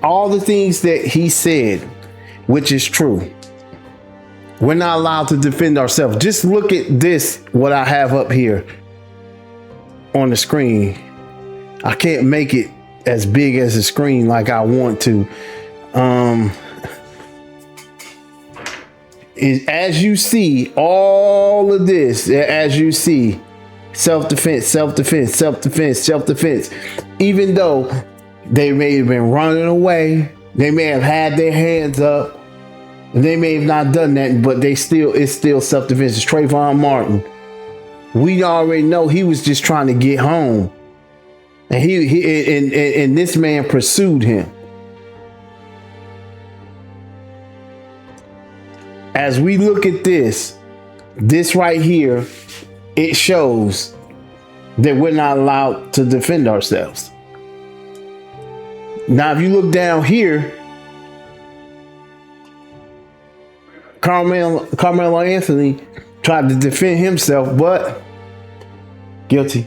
all the things that he said, which is true. We're not allowed to defend ourselves. Just look at this, what I have up here on the screen. I can't make it as big as the screen like I want to. As you see, all of this, as you see, self-defense, self-defense, self-defense, self-defense. Even though they may have been running away, they may have had their hands up, they may have not done that, but it's still self-defense. It's Trayvon Martin. We already know he was just trying to get home, and and this man pursued him. As we look at this right here, it shows that we're not allowed to defend ourselves. Now, if you look down here, Carmelo Anthony tried to defend himself, but guilty.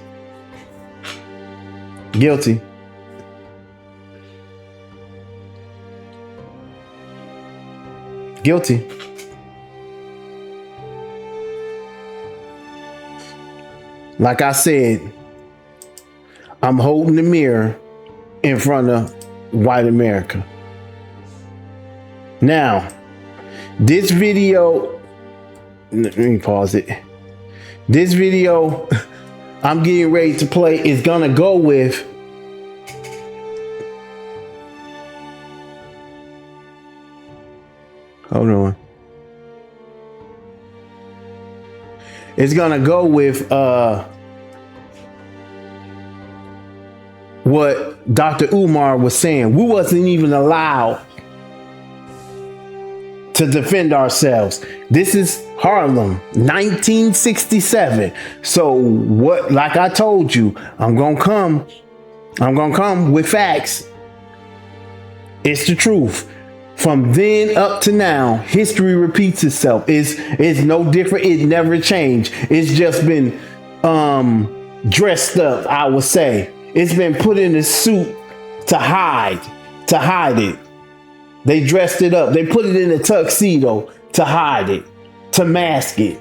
Guilty. Guilty. Like I said, I'm holding the mirror in front of white America. Now, this video, let me pause it. This video I'm getting ready to play is gonna go with hold on. It's gonna go with what Dr. Umar was saying. We wasn't even allowed to defend ourselves. This is Harlem, 1967. So what, like I told you, I'm gonna come with facts. It's the truth. From then up to now, history repeats itself. It's no different. It never changed. It's just been dressed up, I would say. It's been put in a suit to hide it. They dressed it up. They put it in a tuxedo to hide it, to mask it.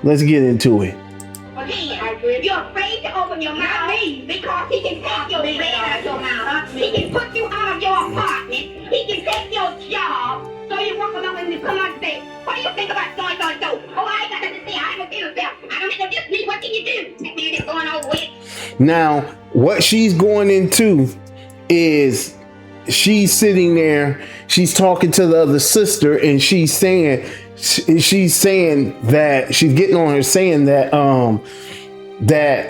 Let's get into it. You're afraid to open your mouth because he can take your bread out of your mouth. He can put you out of your apartment. He can take your job. So you walk along and you come out and say, what do you think about so-and-so? Oh, I ain't got nothing to say. I haven't seen himself. I don't have to just me. What can you do? That man is going over with. Now, what she's going into is she's sitting there, she's talking to the other sister, and she's saying that she's getting on her saying that that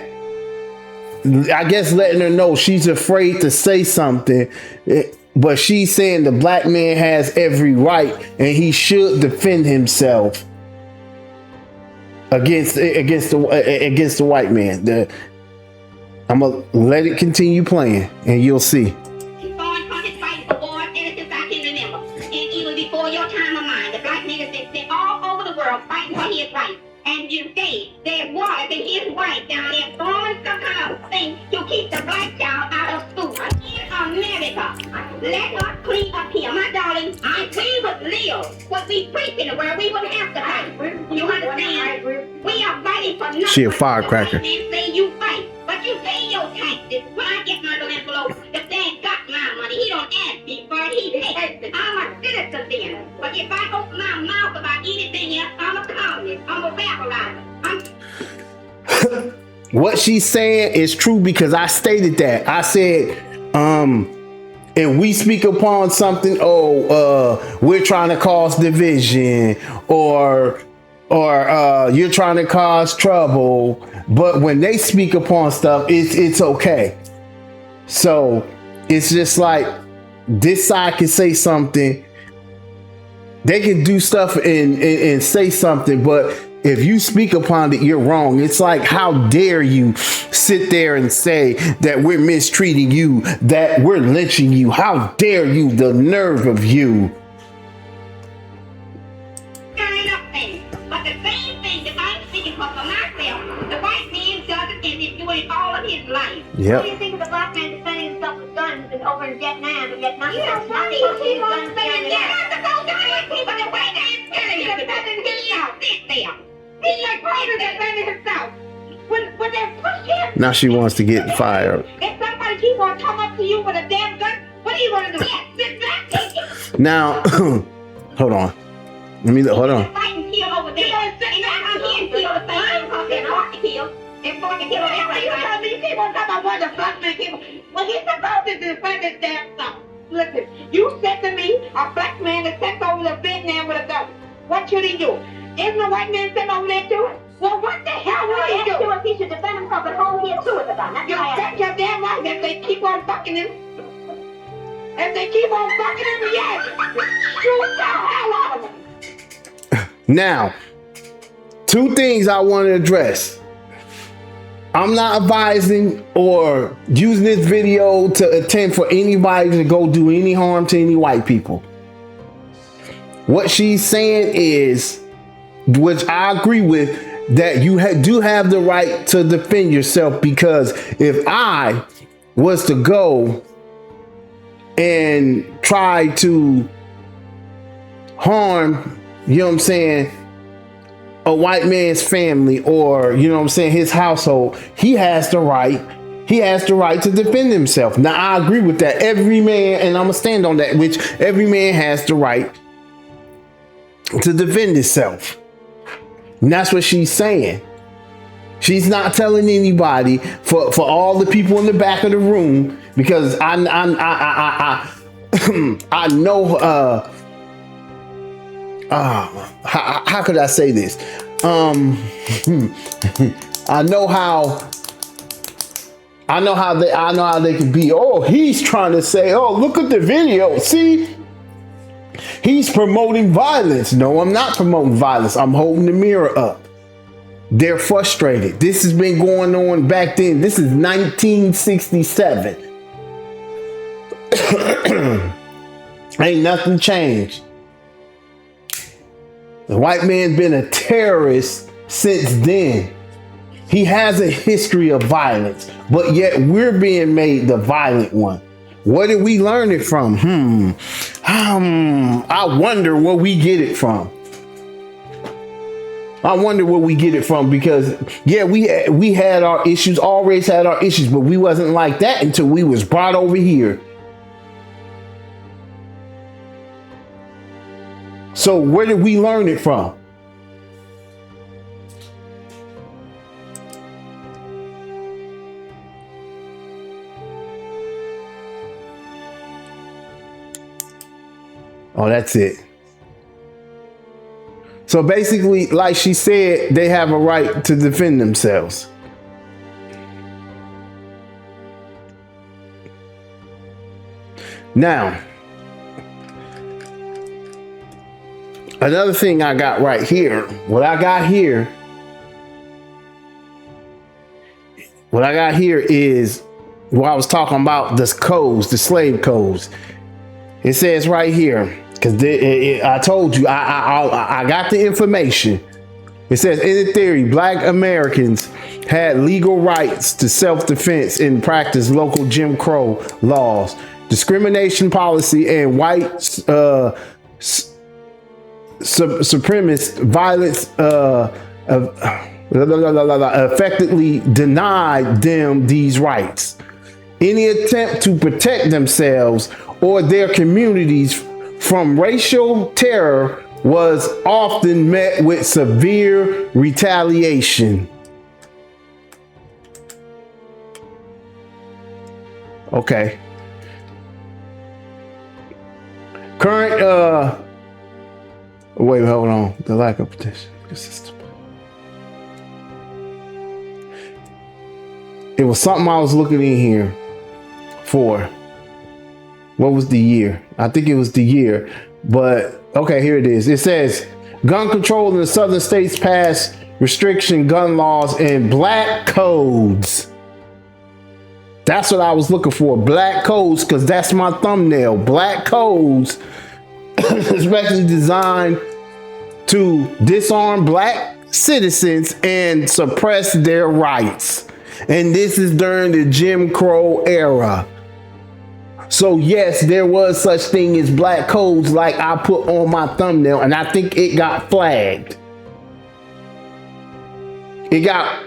I guess letting her know she's afraid to say something, but she's saying the black man has every right and he should defend himself against the white man. I'm gonna let it continue playing and you'll see. And you say there's water and his wife down there throwing some kind of thing to keep the black child out of school. In America, let us clean up here. My darling, we would live what we preach in the world. We wouldn't have to fight. You understand? We are fighting for nothing. She a firecracker. And say you fight, but you pay your taxes. When I get my little envelope, the dad got my money. He don't ask me for it. He pays it. I'm a citizen then. But if I open my mouth about anything else, I'm a communist. I'm a vaporizer. What she's saying is true because I stated that. I said, if we speak upon something, we're trying to cause division or you're trying to cause trouble. But when they speak upon stuff, it's okay. So it's just like this side can say something. They can do stuff and say something, but if you speak upon it, you're wrong. It's like, how dare you sit there and say that we're mistreating you, that we're lynching you? How dare you? The nerve of you. But the same thing that I'm speaking for myself, the white man does it and is doing all of his life. Yep. What do you think of the black man defending himself with guns? over in Vietnam and Vietnam. You know, why do you keep on saying that? You have to go down and keep on the way that it's telling you to defend himself. Sit there. He's like part of defending himself. When they push him. Now she wants to get fired. If somebody keep on coming up to you with a damn gun, what are you going to do? Sit back, take it. Now, hold on. Hold on. Fight and kill over there. And I'm here to kill the thing because they're hard to kill. They're hard to kill everybody. You keep on talking about what the black man keep on. Well, he's supposed to defend his damn self. Listen, you said to me, a black man is sent over to Vietnam with a gun. What should he do? Isn't a white man sent over there too? Well, what the hell would he do? He should defend himself at home here too with a gun. You bet your damn right if they keep on fucking him. If they keep on fucking him, yes. Shoot the hell out of him. Now, two things I want to address. I'm not advising or using this video to attempt for anybody to go do any harm to any white people. What she's saying is, which I agree with, that you do have the right to defend yourself, because if I was to go and try to harm, you know what I'm saying, a white man's family, or, you know what I'm saying, his household, he has the right to defend himself. Now, I agree with that. Every man, and I'm gonna stand on that, which every man has the right to defend himself. And that's what she's saying. She's not telling anybody, for all the people in the back of the room, because I know how could I say this? I know how they can be. Oh, he's trying to say, oh, look at the video. See? He's promoting violence. No, I'm not promoting violence. I'm holding the mirror up. They're frustrated. This has been going on back then. This is 1967. Ain't nothing changed. The white man's been a terrorist since then. He has a history of violence, but yet we're being made the violent one. Where did we learn it from? I wonder where we get it from. Because yeah, we had our issues, always had our issues, but we wasn't like that until we was brought over here. So where did we learn it from? Oh, that's it. So basically, like she said, they have a right to defend themselves. Now, another thing I got right here, what I got here is what I was talking about, the codes, the slave codes. It says right here, because I told you, I got the information. It says, in theory, Black Americans had legal rights to self-defense and practice local Jim Crow laws, discrimination policy, and white supremacist violence effectively denied them these rights. Any attempt to protect themselves or their communities from racial terror was often met with severe retaliation. Okay. Current wait, hold on. The lack of protection system. It was something I was looking in here for. What was the year? I think it was the year, but okay, here it is. It says gun control in the southern states passed restriction gun laws and black codes. That's what I was looking for. Black codes, because that's my thumbnail. Black codes, especially designed to disarm black citizens and suppress their rights. And this is during the Jim Crow era. So yes, there was such thing as black codes like I put on my thumbnail, and I think it got flagged. It got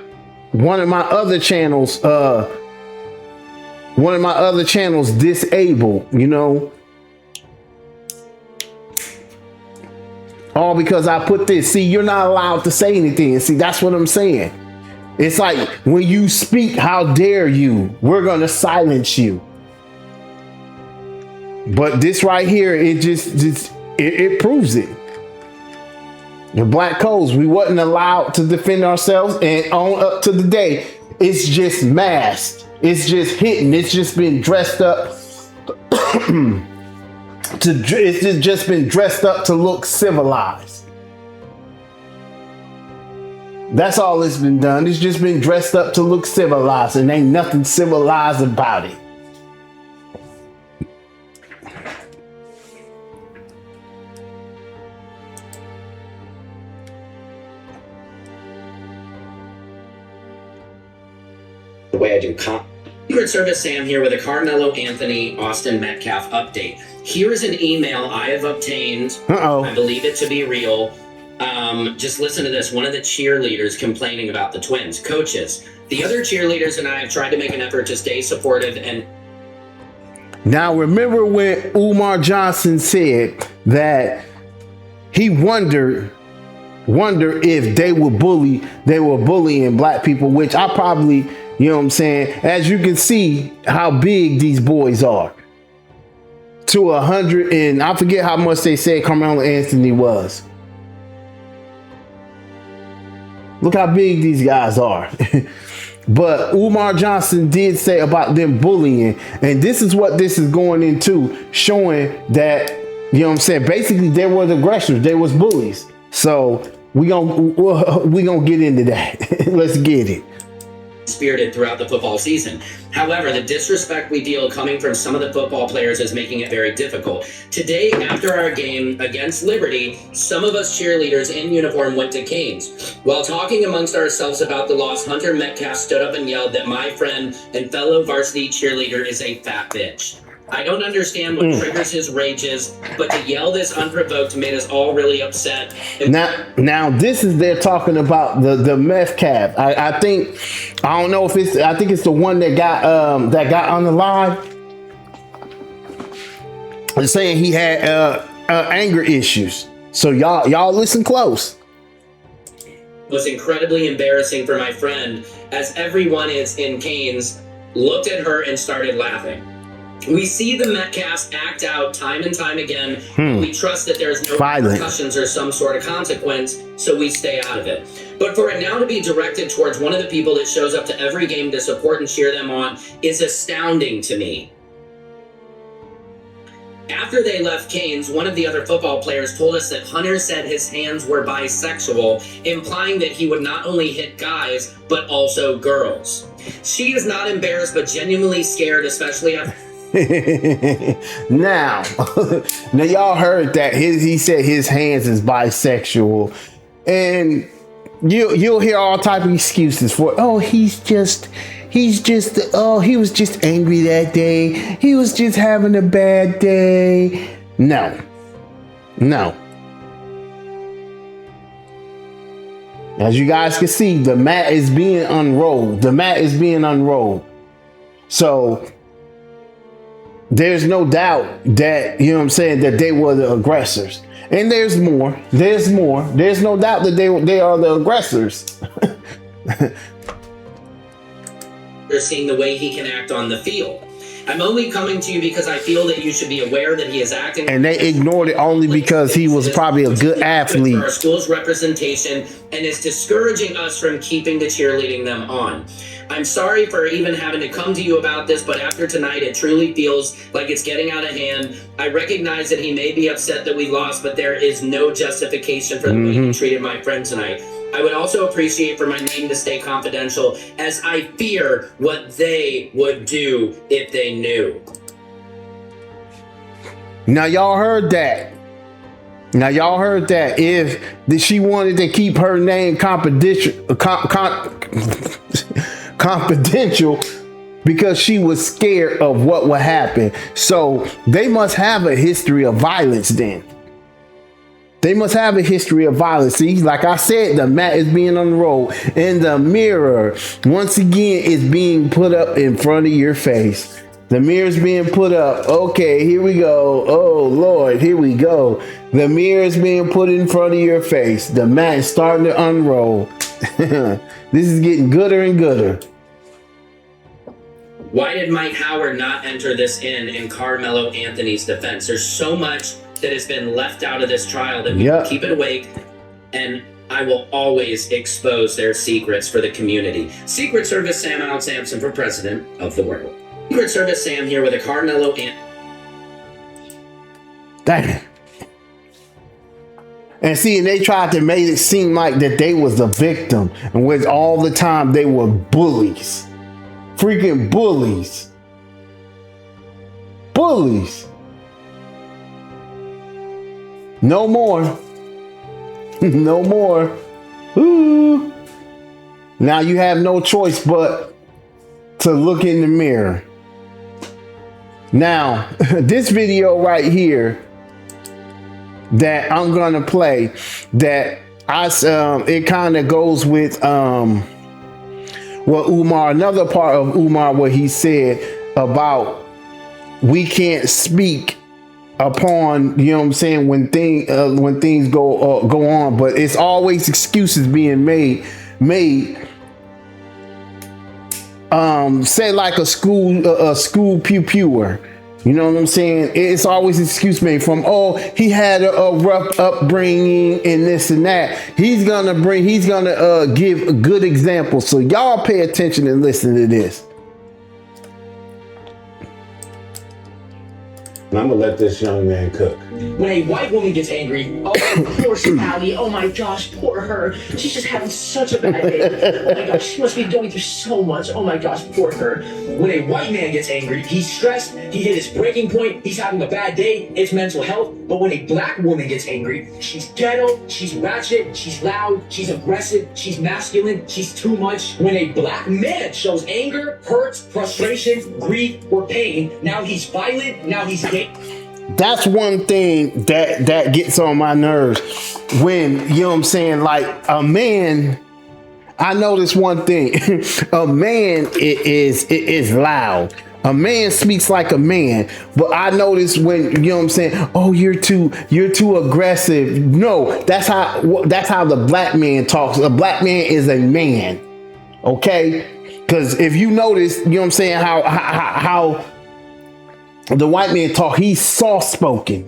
one of my other channels disabled, you know. All because I put this. See, you're not allowed to say anything. And see, that's what I'm saying. It's like when you speak, how dare you? We're gonna silence you. But this right here, it proves it. The black codes, we wasn't allowed to defend ourselves, and on up to the day, it's just masked. It's just hidden. It's just been dressed up. It's just been dressed up to look civilized. That's all it's been done. It's just been dressed up to look civilized, and ain't nothing civilized about it. The way I do Secret Service Sam here with a Carmelo Anthony Austin Metcalf update. Here is an email I have obtained. I believe it to be real. Just listen to this. One of the cheerleaders complaining about the twins. Coaches, the other cheerleaders and I have tried to make an effort to stay supportive and... Now remember when Umar Johnson said that he wondered if they were bullying black people, which I probably, you know what I'm saying? As you can see how big these boys are. To 100, and I forget how much they said Carmelo Anthony was. Look how big these guys are. But Umar Johnson did say about them bullying, and this is what this is going into, showing that, you know what I'm saying, basically they were the aggressors, they was bullies. So we gonna get into that. Let's get it. Spirited throughout the football season. However, the disrespect we deal coming from some of the football players is making it very difficult. Today, after our game against Liberty, some of us cheerleaders in uniform went to Canes. While talking amongst ourselves about the loss, Hunter Metcalf stood up and yelled that my friend and fellow varsity cheerleader is a fat bitch. I don't understand what triggers his rages, but to yell this unprovoked made us all really upset. Now this is, they're talking about the Metcalf. I think it's the one that got on the live. They're saying he had anger issues. So y'all listen close. Was incredibly embarrassing for my friend, as everyone is in Canes looked at her and started laughing. We see the Metcalfs act out time and time again. We trust that there's no repercussions or some sort of consequence, so we stay out of it. But for it now to be directed towards one of the people that shows up to every game to support and cheer them on is astounding to me. After they left Canes, one of the other football players told us that Hunter said his hands were bisexual, implying that he would not only hit guys, but also girls. She is not embarrassed, but genuinely scared, especially after... now y'all heard that he said his hands is bisexual, and you'll hear all type of excuses for, oh, he was just angry that day, he was just having a bad day. No. As you guys can see, the mat is being unrolled. So there's no doubt that, you know what I'm saying, that they were the aggressors. And there's more. There's no doubt that they are the aggressors. They're seeing the way he can act on the field. I'm only coming to you because I feel that you should be aware that he is acting... And they ignored it only because he was probably a good athlete. ...for our school's representation and is discouraging us from keeping the cheerleading them on. I'm sorry for even having to come to you about this, but after tonight, it truly feels like it's getting out of hand. I recognize that he may be upset that we lost, but there is no justification for the way he treated my friend tonight. I would also appreciate for my name to stay confidential, as I fear what they would do if they knew. Now y'all heard that. If she wanted to keep her name confidential, because she was scared of what would happen. So they must have a history of violence then. They must have a history of violence. See, like I said, the mat is being unrolled and the mirror, once again, is being put up in front of your face. The mirror's being put up. Okay, here we go. Oh, Lord, here we go. The mirror is being put in front of your face. The mat is starting to unroll. This is getting gooder and gooder. Why did Mike Howard not enter this in Carmelo Anthony's defense? There's so much that has been left out of this trial that we can keep it awake, and I will always expose their secrets for the community. Secret Service Sam Al Sampson for President of the World. Secret Service Sam here with a Carmelo Dang. And see, and they tried to make it seem like that they was the victim, and with all the time they were bullies. Freaking bullies. Bullies. No more. No more. Ooh. Now you have no choice but to look in the mirror. Now, this video right here that I'm gonna play, that it kind of goes with what Umar, another part of Umar, what he said about we can't speak upon, you know what I'm saying, when things go on, but it's always excuses being made. Say like a school pewer. You know what I'm saying? It's always an excuse made from, oh, he had a rough upbringing and this and that. He's gonna give a good example. So y'all pay attention and listen to this. And I'm gonna let this young man cook. When a white woman gets angry, oh, poor Sally, oh my gosh, poor her. She's just having such a bad day. Oh my gosh, she must be going through so much. Oh my gosh, poor her. When a white man gets angry, he's stressed, he hit his breaking point, he's having a bad day, it's mental health. But when a black woman gets angry, she's ghetto, she's ratchet, she's loud, she's aggressive, she's masculine, she's too much. When a black man shows anger, hurt, frustration, grief, or pain, now he's violent, now he's gay. That's one thing that gets on my nerves when, you know what I'm saying, like a man, I notice one thing. A man is loud. A man speaks like a man, but I notice when, you know what I'm saying, oh, you're too aggressive. No, that's how the black man talks. A black man is a man. Okay? Because if you notice, you know what I'm saying, how the white man talk, he's soft-spoken.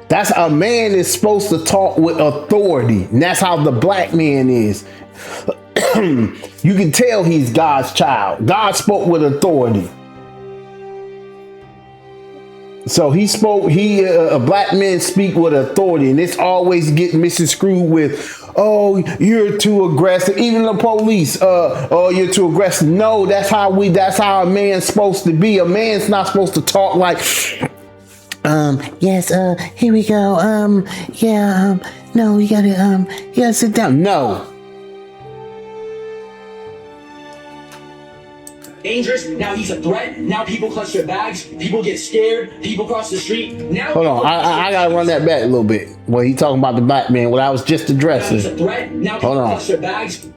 That's a man is supposed to talk with authority. And that's how the black man is. You can tell he's God's child. God spoke with authority. So a black man speak with authority, and it's always getting misconstrued with, oh, you're too aggressive. Even the police, oh, you're too aggressive. No, that's how a man's supposed to be. A man's not supposed to talk like, yes, here we go. No, you gotta sit down. No. Dangerous, now he's a threat, now people clutch their bags, people get scared, people cross the street. Now hold on, I gotta run that back a little bit. When he talking about the black man, what I was just addressing. Now he's a threat, now people clutch their bags.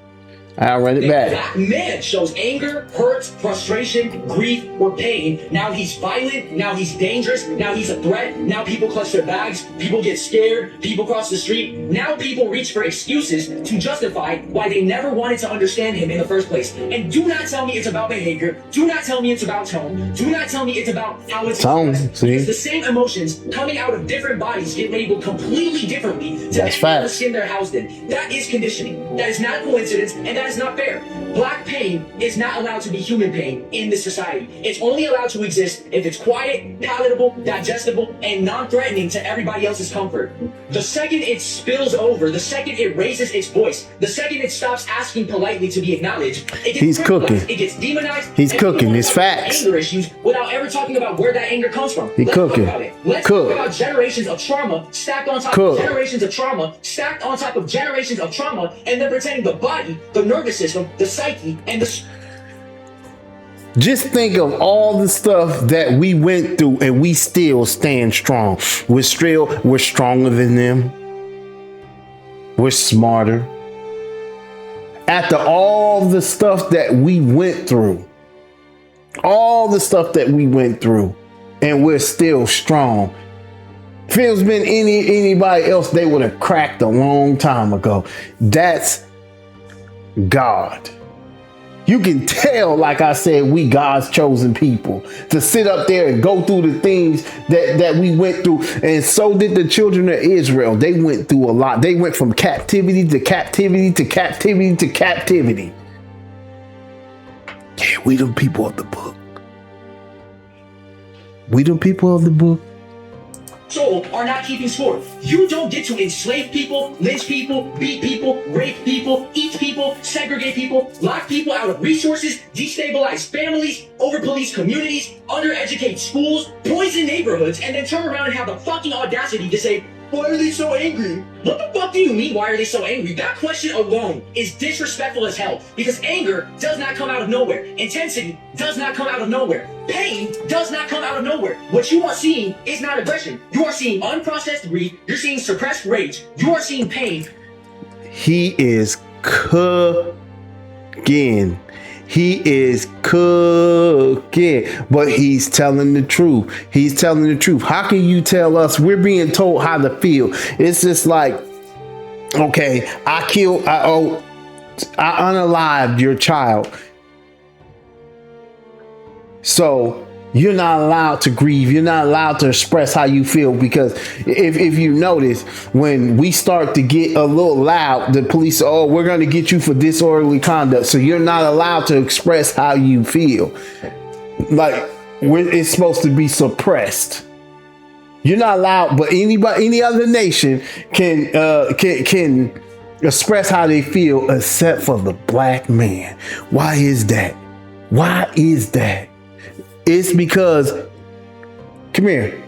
I'll run it back. Black man shows anger, hurt, frustration, grief, or pain. Now he's violent. Now he's dangerous. Now he's a threat. Now people clutch their bags. People get scared. People cross the street. Now people reach for excuses to justify why they never wanted to understand him in the first place. And do not tell me it's about behavior. Do not tell me it's about tone. Do not tell me it's about how it's tone. See? It's the same emotions coming out of different bodies get labeled completely differently to the skin they're housed in. That is conditioning. That is not coincidence, and that is not fair. Black pain is not allowed to be human pain in this society. It's only allowed to exist if it's quiet, palatable, digestible, and non-threatening to everybody else's comfort. The second it spills over, the second it raises its voice, the second it stops asking politely to be acknowledged, it gets he's cooking. It gets demonized. He's cooking. It's facts. Anger issues without ever talking about where that anger comes from. He's cooking. Let's talk about generations of trauma stacked on top of generations of trauma, stacked on top of generations of trauma, and then pretending the body, the nervous system, the psyche and the Just think of all the stuff that we went through and we still stand strong. We're stronger than them. We're smarter. After all the stuff that we went through, and we're still strong. If it was been anybody else, they would have cracked a long time ago. That's God. You can tell, like I said, we God's chosen people to sit up there and go through the things that we went through. And so did the children of Israel. They went through a lot. They went from captivity to captivity to captivity to captivity. Yeah, we them people of the book. We them people of the book. soul are not keeping score. You don't get to enslave people, lynch people, beat people, rape people, eat people, segregate people, lock people out of resources, destabilize families, over-police communities, undereducate schools, poison neighborhoods, and then turn around and have the fucking audacity to say, why are they so angry? What the fuck do you mean, why are they so angry? That question alone is disrespectful as hell, because anger does not come out of nowhere. Intensity does not come out of nowhere. Pain does not come out of nowhere. What you are seeing is not aggression. You are seeing unprocessed grief. You're seeing suppressed rage. You are seeing pain. He is cooking. He is cooking, but he's telling the truth. He's telling the truth. How can you tell us? We're being told how to feel. It's just like, okay, I unalived your child. So you're not allowed to grieve. You're not allowed to express how you feel, because if you notice, when we start to get a little loud, the police, oh, we're going to get you for disorderly conduct. So you're not allowed to express how you feel. Like, it's supposed to be suppressed. You're not allowed, but any other nation can express how they feel, except for the black man. Why is that? Why is that? It's because, come here.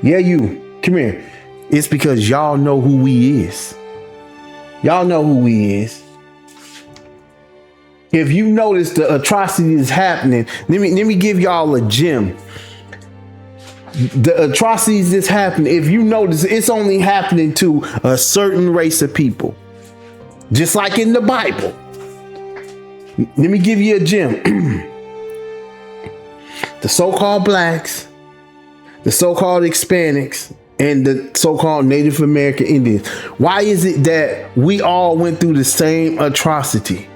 Yeah, you, come here. It's because y'all know who he is. Y'all know who he is. If you notice the atrocities happening, let me give y'all a gem. The atrocities that's happening, if you notice, it's only happening to a certain race of people. Just like in the Bible. Let me give you a gem. The so-called blacks, the so-called Hispanics, and the so-called Native American Indians. Why is it that we all went through the same atrocity?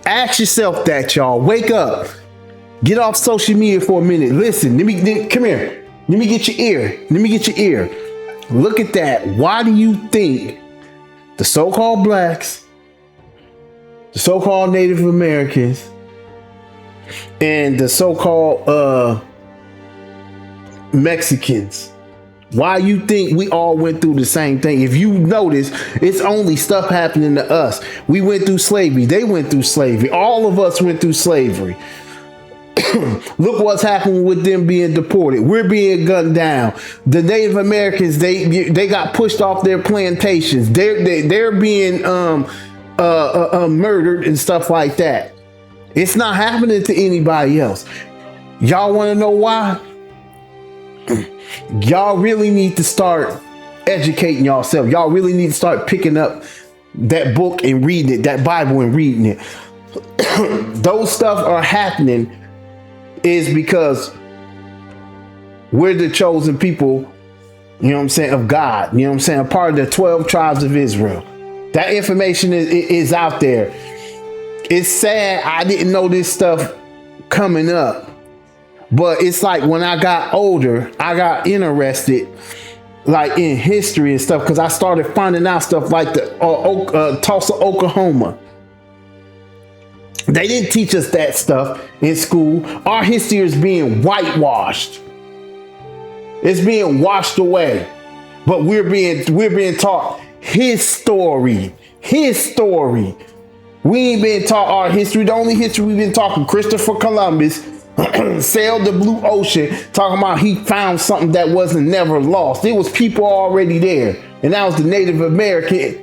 Ask yourself that, y'all. Wake up. Get off social media for a minute. Listen, come here. Let me get your ear. Let me get your ear. Look at that. Why do you think the so-called blacks, the so-called Native Americans, and the so-called Mexicans, why you think we all went through the same thing? If you notice, it's only stuff happening to us. We went through slavery. They went through slavery. All of us went through slavery. Look what's happening with them being deported. We're being gunned down. The Native Americans, they got pushed off their plantations. They're being murdered and stuff like that. It's not happening to anybody else. Y'all want to know why? Y'all really need to start educating yourself. Y'all really need to start picking up that book and reading it, that Bible and reading it. Those stuff are happening is because we're the chosen people, you know what I'm saying, of God. You know what I'm saying? A part of the 12 tribes of Israel. That information is out there. It's sad I didn't know this stuff coming up, but it's like when I got older, I got interested like in history and stuff, because I started finding out stuff like the Tulsa, Oklahoma. They didn't teach us that stuff in school. Our history is being whitewashed. It's being washed away, but we're being taught his story. His story. We ain't been taught our history. The only history we've been talking, Christopher Columbus sailed the blue ocean, talking about he found something that wasn't never lost. There was people already there, and that was the Native American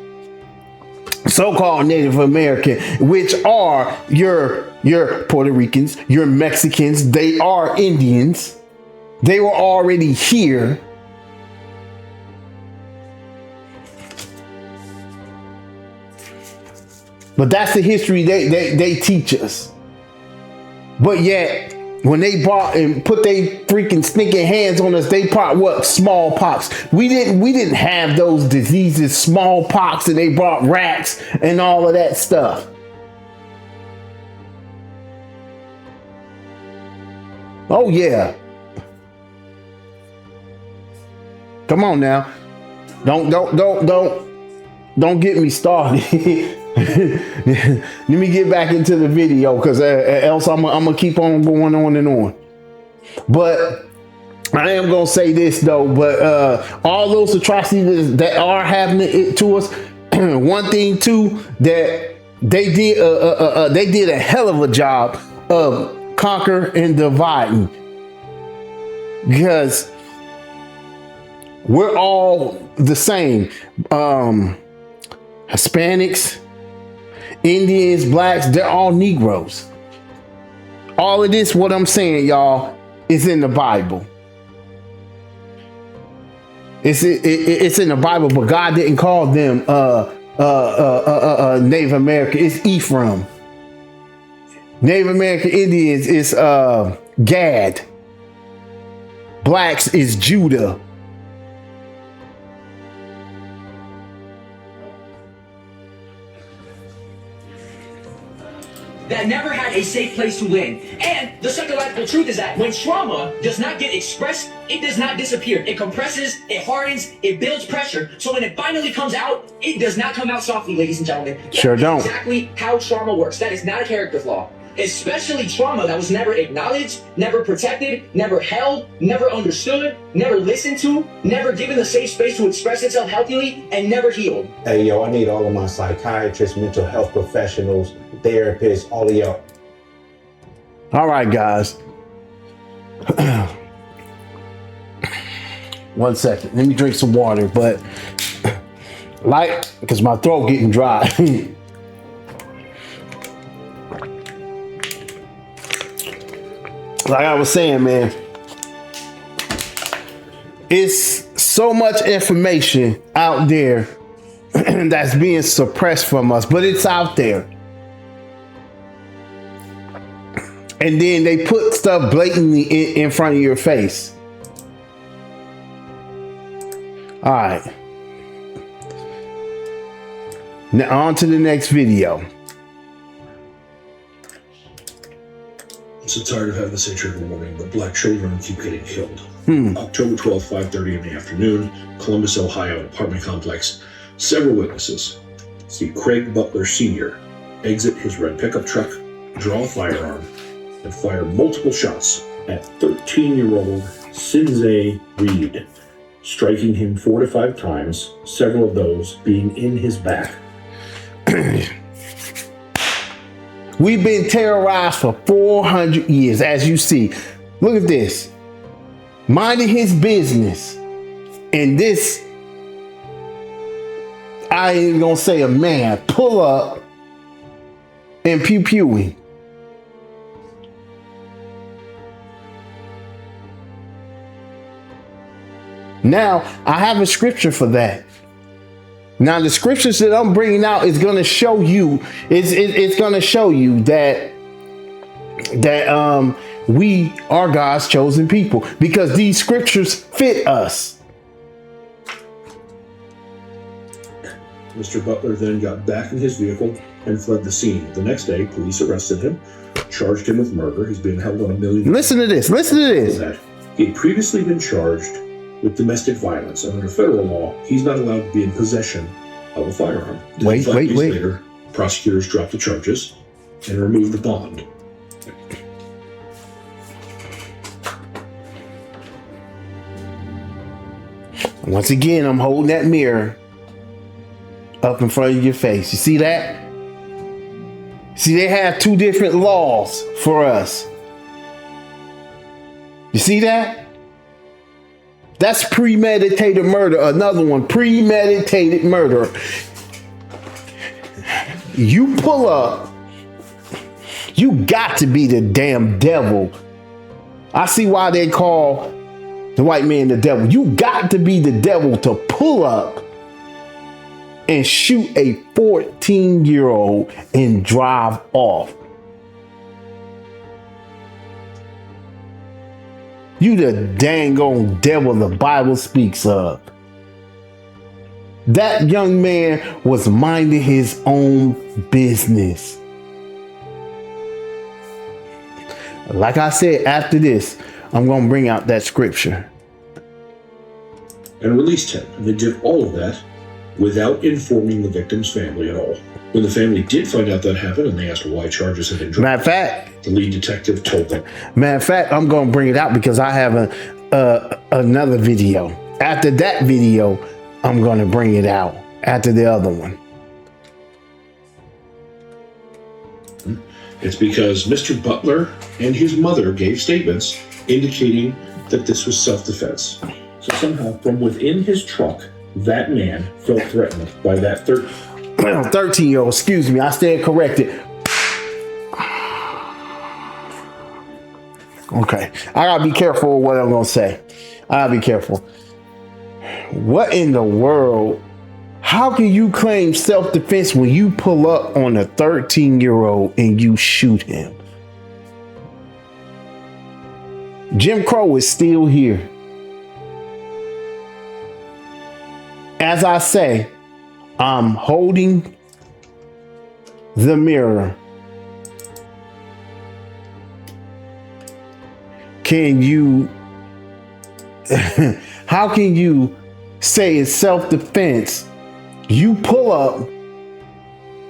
so-called Native American, which are your Puerto Ricans, your Mexicans. They are Indians. They were already here. But that's the history they teach us. But yet, when they brought and put their freaking stinking hands on us, they brought what? Smallpox. We didn't have those diseases, smallpox, and they brought rats and all of that stuff. Oh yeah. Come on now. Don't get me started. Let me get back into the video, because else I'm gonna keep on going on and on. But I am gonna say this though. But all those atrocities that are happening to us, one thing too that they did a hell of a job of conquer and dividing, because we're all the same. Hispanics, Indians, blacks, they're all Negroes. All of this, what I'm saying, y'all, is in the Bible. It's in the Bible, but God didn't call them Native American. It's Ephraim. Native American Indians is Gad. Blacks is Judah. That never had a safe place to land. And the psychological truth is that when trauma does not get expressed, it does not disappear. It compresses, it hardens, it builds pressure. So when it finally comes out, it does not come out softly, ladies and gentlemen. Sure don't. Exactly how trauma works. That is not a character flaw. Especially trauma that was never acknowledged, never protected, never held, never understood, never listened to, never given the safe space to express itself healthily, and never healed. Hey, yo, I need all of my psychiatrists, mental health professionals, therapists, all of y'all. All right, guys. 1 second. Let me drink some water, but because my throat getting dry. Like I was saying, man, it's so much information out there that's being suppressed from us, but it's out there. And then they put stuff blatantly in front of your face. All right. Now on to the next video. I'm so tired of having the same trigger warning, but black children keep getting killed. October 12th, 5:30 in the afternoon, Columbus, Ohio, apartment complex. Several witnesses see Craig Butler Sr. exit his red pickup truck, draw a firearm, and fire multiple shots at 13-year-old Sinze Reed, striking him 4 to 5 times, several of those being in his back. We've been terrorized for 400 years, as you see. Look at this. Minding his business. And this, I ain't gonna say a man, pull up and pew-pewing. Now, I have a scripture for that. Now, the scriptures that I'm bringing out is going to show you, it's going to show you that we are God's chosen people, because these scriptures fit us. Mr. Butler then got back in his vehicle and fled the scene. The next day, police arrested him, charged him with murder. He's being held on $1 million. Listen to this. Listen to this. He had previously been charged with domestic violence, and under federal law, he's not allowed to be in possession of a firearm. Wait. Later, prosecutors dropped the charges and removed the bond. Once again, I'm holding that mirror up in front of your face. You see that? See, they have 2 different laws for us. You see that? That's premeditated murder. Another one, premeditated murder. you pull up, you got to be the damn devil. I see why they call the white man the devil. You got to be the devil to pull up and shoot a 14-year-old and drive off. You the dang on devil the Bible speaks of. That young man was minding his own business. Like I said, after this, I'm going to bring out that scripture. And released him. And they did all of that without informing the victim's family at all. When the family did find out that happened and they asked why charges had been dropped, Matter of fact, the lead detective told them. Matter of fact, I'm going to bring it out because I have another video. After that video, I'm going to bring it out after the other one. It's because Mr. Butler and his mother gave statements indicating that this was self-defense. So somehow, from within his truck, that man felt threatened by that 13-year-old, excuse me, I stand corrected. Okay, I gotta be careful with what I'm gonna say. I gotta be careful. What in the world? How can you claim self-defense when you pull up on a 13-year-old and you shoot him? Jim Crow is still here. As I say, I'm holding the mirror. Can you, how can you say it's self-defense? You pull up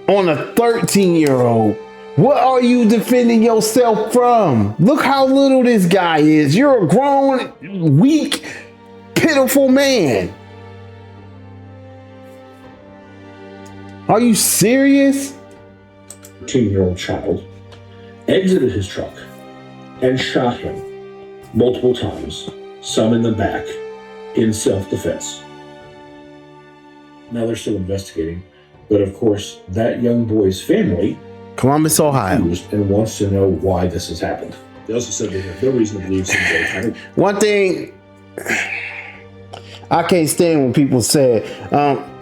on a 13-year-old. What are you defending yourself from? Look how little this guy is. You're a grown, weak, pitiful man. Are you serious? 13-year-old child exited his truck and shot him multiple times, some in the back, in self-defense. Now they're still investigating, but of course, that young boy's family, Columbus, Ohio, and wants to know why this has happened. They also said they have no reason to believe something. One thing I can't stand when people say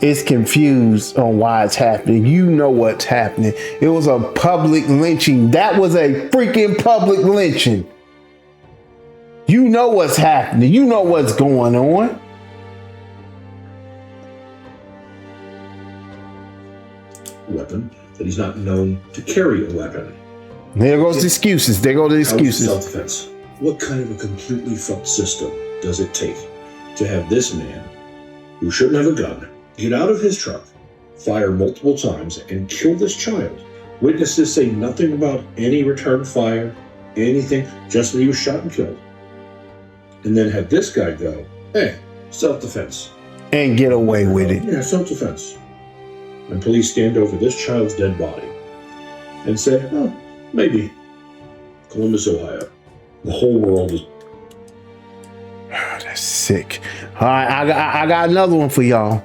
it's confused on why it's happening. You know what's happening. It was a public lynching. That was a freaking public lynching. You know what's happening. You know what's going on. Weapon, that he's not known to carry a weapon. There goes the excuses. There go the excuses. Self-defense. What kind of a completely fucked system does it take to have this man, who shouldn't have a gun, get out of his truck, fire multiple times, and kill this child? Witnesses say nothing about any return fire, anything, just that he was shot and killed. And then have this guy go, hey, self-defense. And get away with it. Yeah, self-defense. And police stand over this child's dead body and say, oh, maybe. Columbus, Ohio. The whole world is... That's sick. All right, I got another one for y'all.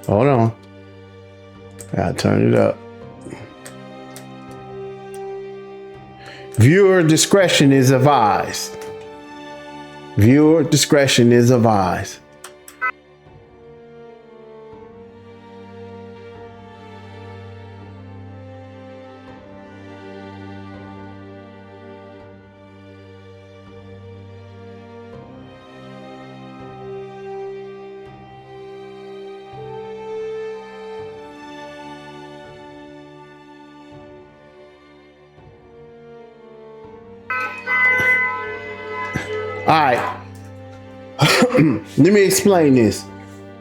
Hold on. Gotta turn it up. Viewer discretion is advised. Viewer discretion is advised. All right. Let me explain this.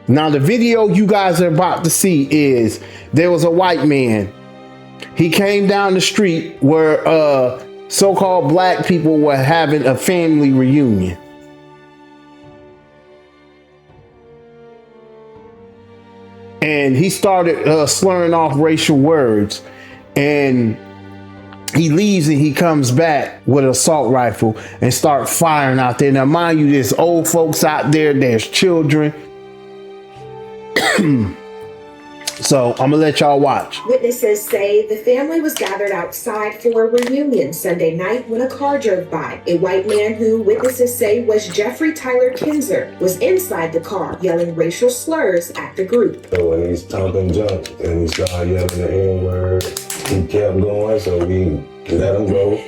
Now, the video you guys are about to see is there was a white man. He came down the street where so-called black people were having a family reunion. And he started slurring off racial words. And he leaves and he comes back with an assault rifle and start firing out there. Now, mind you, there's old folks out there, there's children. So I'm gonna let y'all watch. Witnesses say the family was gathered outside for a reunion Sunday night when a car drove by. A white man who witnesses say was Jeffrey Tyler Kinzer was inside the car yelling racial slurs at the group. So when he's talking junk and he started yelling the N-word, he kept going, so we let him go.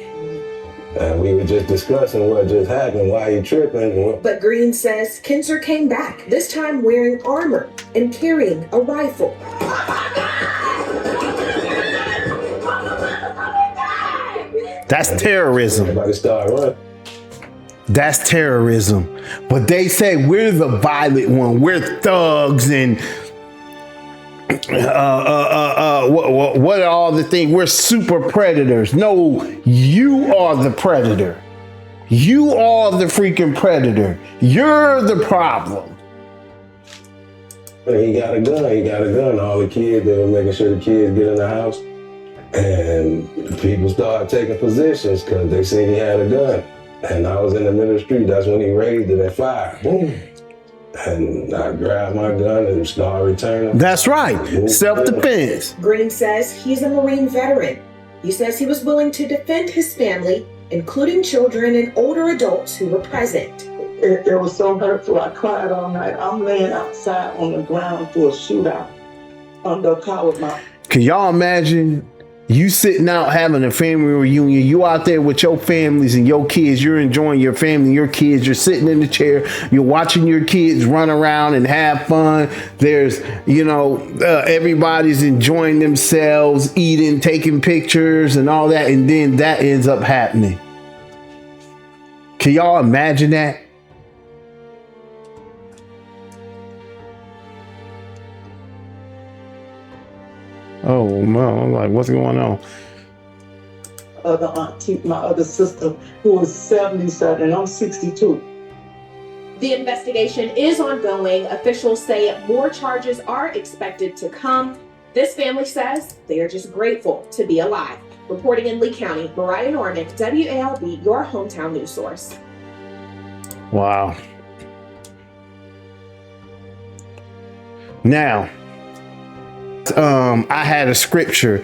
And we were just discussing what just happened, why he tripping. But Green says Kinzer came back, this time wearing armor and carrying a rifle. That's terrorism. Everybody started running. That's terrorism. But they say we're the violent one. We're thugs and what are all the things? We're super predators. No, you are the predator. You are the freaking predator. You're the problem. But he got a gun. All the kids, they were making sure the kids get in the house. And people started taking positions because they seen he had a gun. And I was in the middle of the street. That's when he raised it and fired. Boom. And I grabbed my gun and started returning. That's right. Self-defense. Green says he's a Marine veteran. He says he was willing to defend his family, including children and older adults who were present. It was so hurtful. I cried all night. I'm laying outside on the ground through a shootout under a car with my... Can y'all imagine you sitting out having a family reunion? You out there with your families and your kids. You're enjoying your family, your kids. You're sitting in the chair. You're watching your kids run around and have fun. There's, everybody's enjoying themselves, eating, taking pictures and all that. And then that ends up happening. Can y'all imagine that? Oh, no, I'm like, what's going on? Other auntie, my other sister, who was 77, and I'm 62. The investigation is ongoing. Officials say more charges are expected to come. This family says they are just grateful to be alive. Reporting in Lee County, Mariah Norman, WALB, your hometown news source. Wow. Now, I had a scripture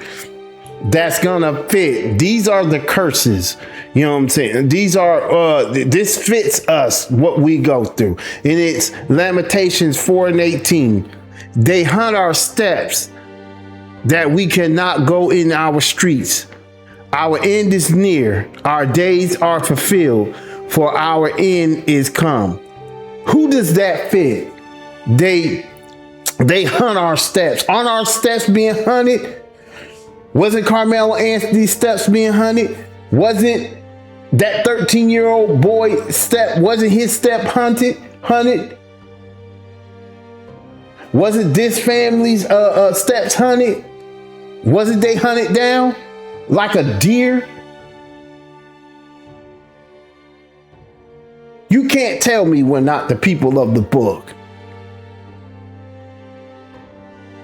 that's gonna fit. These are the curses. You know what I'm saying? These are this fits us, what we go through. And it's Lamentations 4:18. They hunt our steps that we cannot go in our streets. Our end is near, our days are fulfilled, for our end is come. Who does that fit? They hunt our steps. Aren't our steps being hunted? Wasn't Carmelo Anthony's steps being hunted? Wasn't that 13-year-old boy step, wasn't his step hunted? Wasn't this family's steps hunted? Wasn't they hunted down like a deer? You can't tell me we're not the people of the book.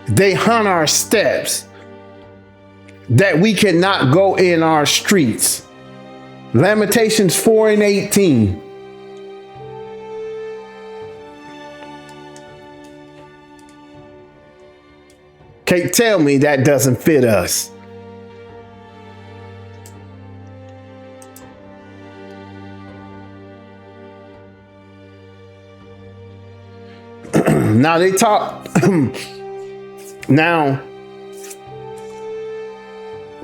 They hunt our steps that we cannot go in our streets. Lamentations 4:18. Can't tell me that doesn't fit us. Now they talk. Now,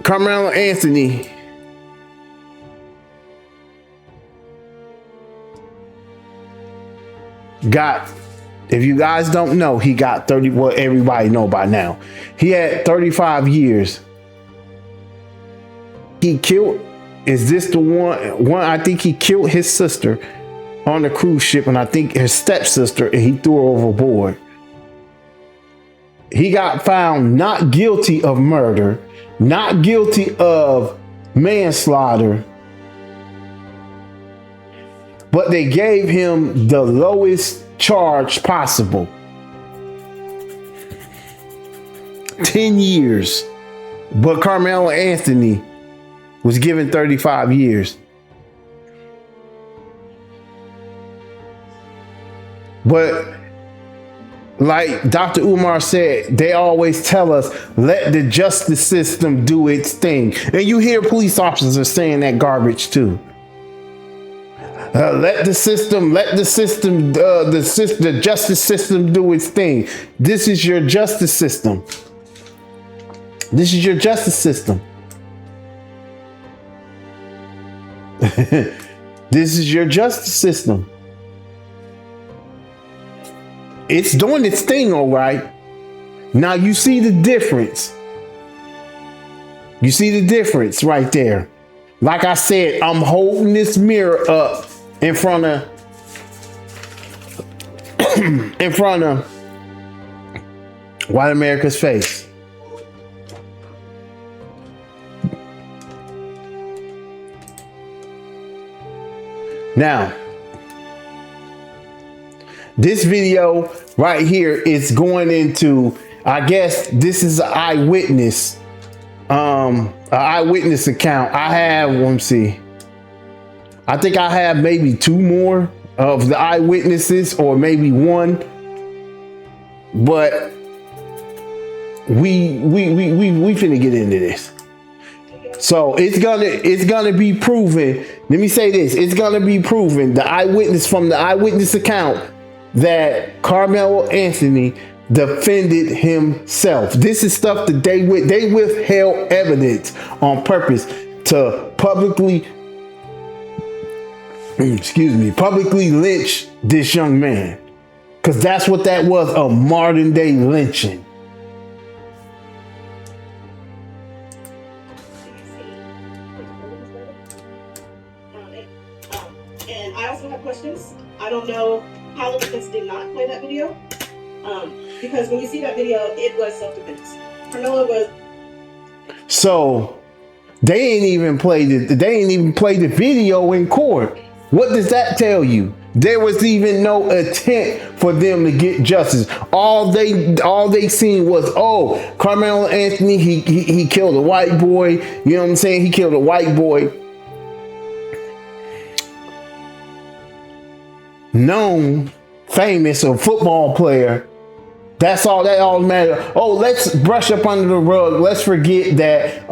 Carmelo Anthony got, if you guys don't know, he got 30, well, everybody know by now. He had 35 years. He killed, is this the one, I think he killed his sister on the cruise ship, and I think his stepsister, and he threw her overboard. He got found not guilty of murder, not guilty of manslaughter, but they gave him the lowest charge possible. 10 years. But Carmelo Anthony was given 35 years. But like Dr. Umar said, they always tell us, let the justice system do its thing. And you hear police officers saying that garbage too. Let the justice system do its thing. This is your justice system. This is your justice system. This is your justice system. It's doing its thing, all right. Now you see the difference. You see the difference right there. Like I said, I'm holding this mirror up in front of white America's face. Now, this video right here is going into, I guess this is an eyewitness account. I have, let me see. I think I have maybe 2 more of the eyewitnesses, or maybe 1. But we finna get into this. So it's gonna be proven. Let me say this: it's gonna be proven, the eyewitness from the eyewitness account, that Carmelo Anthony defended himself. This is stuff that they withheld evidence on purpose to publicly lynch this young man, because that's what that was, a modern day lynching. And I also have questions. I don't know how the witness did not play that video, because when you see that video, it was self-defense. Carmelo was. So they ain't even played it. They ain't even played the video in court. What does that tell you? There was even no attempt for them to get justice. All they seen was, oh, Carmelo Anthony, he killed a white boy. You know what I'm saying? He killed a white boy. Known, famous, a football player. That's all that all matter. Oh, let's brush up under the rug. Let's forget that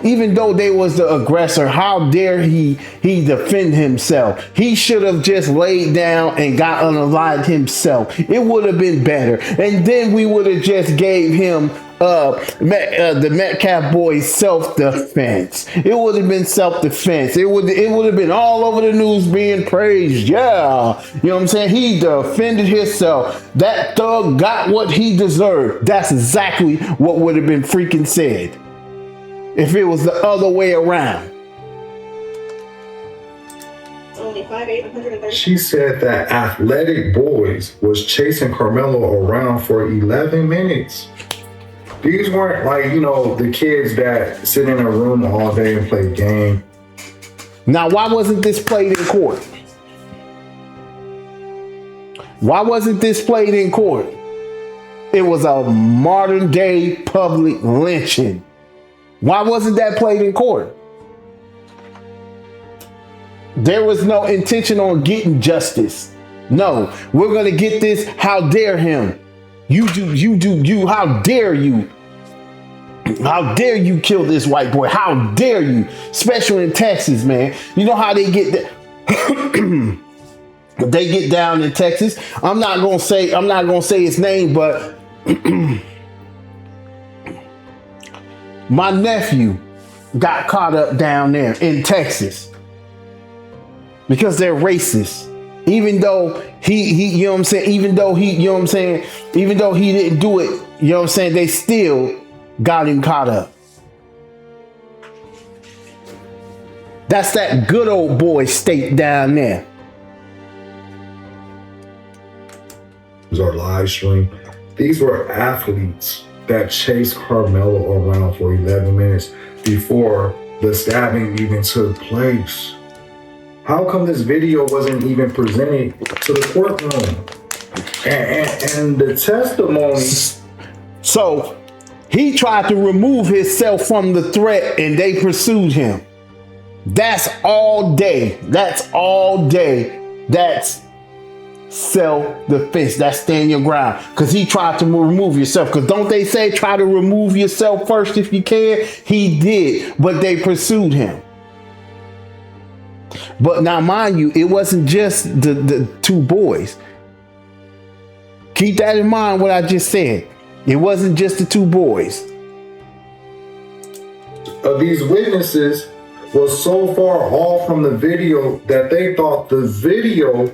even though they was the aggressor, how dare he defend himself? He should have just laid down and got unalived himself. It would have been better. And then we would have just gave him the Metcalf boys self-defense. It would have been self-defense. It would have been all over the news being praised. Yeah. You know what I'm saying? He defended himself. That thug got what he deserved. That's exactly what would have been freaking said if it was the other way around. Only 5'8", 130. She said that Athletic Boys was chasing Carmelo around for 11 minutes. These weren't like, the kids that sit in a room all day and play game. Now, why wasn't this played in court? Why wasn't this played in court? It was a modern day public lynching. Why wasn't that played in court? There was no intention on getting justice. No, we're going to get this. How dare him? You, how dare you? How dare you kill this white boy? How dare you? Especially in Texas, man. You know how they get they get down in Texas. I'm not gonna say his name, but my nephew got caught up down there in Texas because they're racist. Even though he you know what I'm saying, even though he didn't do it, you know what I'm saying, they still got him caught up. That's that good old boy state down there. Our live stream. These were athletes that chased Carmelo around for 11 minutes before the stabbing even took place. How come this video wasn't even presented to the courtroom? And the testimony. So he tried to remove himself from the threat and they pursued him. That's all day. That's all day. That's self-defense. That's stand your ground. Because he tried to remove yourself. Because don't they say try to remove yourself first if you can? He did, but they pursued him. But now, mind you, it wasn't just the two boys. Keep that in mind, what I just said. It wasn't just the two boys. These witnesses was so far off from the video that they thought the video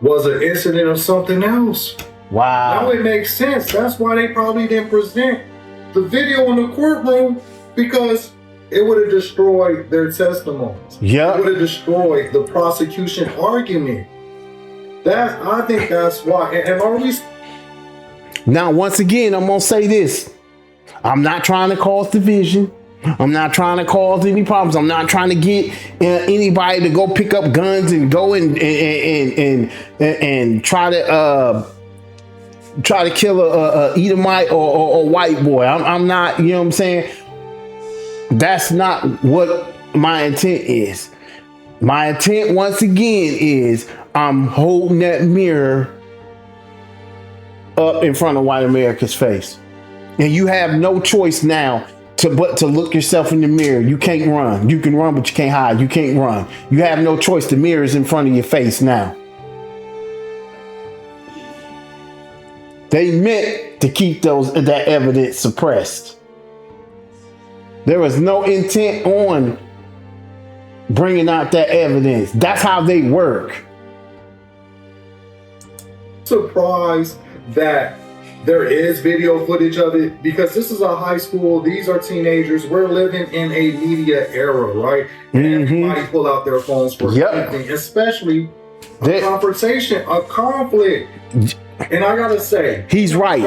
was an incident of something else. Wow. Now it makes sense. That's why they probably didn't present the video in the courtroom, because it would have destroyed their testimonies. Yeah. It would have destroyed the prosecution argument. I think that's why. And are we? Now, once again, I'm going to say this. I'm not trying to cause division. I'm not trying to cause any problems. I'm not trying to get anybody to go pick up guns and go and try to kill a Edomite or a white boy. I'm not, you know what I'm saying? That's not what my intent is. My intent, once again, is I'm holding that mirror up in front of white America's face. And you have no choice now but to look yourself in the mirror. You can't run. You can run, but you can't hide. You can't run. You have no choice. The mirror is in front of your face now. They meant to keep that evidence suppressed. There was no intent on bringing out that evidence. That's how they work. Surprised that there is video footage of it, because this is a high school. These are teenagers. We're living in a media era, right? And everybody pull out their phones for anything, especially a confrontation, a conflict. And I gotta say, he's right.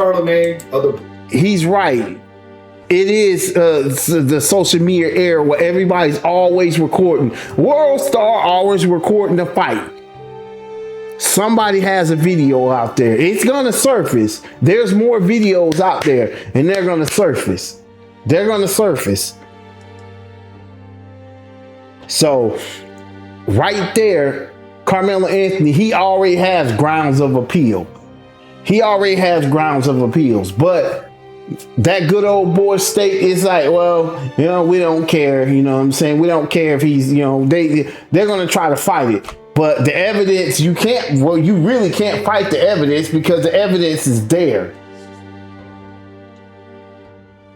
He's right. It is the social media era where everybody's always recording. World Star always recording the fight. Somebody has a video out there. It's gonna surface. There's more videos out there, and they're gonna surface. They're gonna surface. So, right there, Carmelo Anthony, he already has grounds of appeal. He already has grounds of appeals, but that good old boy state is like, well, you know, we don't care. You know what I'm saying? We don't care if he's, you know, they're gonna try to fight it. But the evidence, you really can't fight the evidence, because the evidence is there.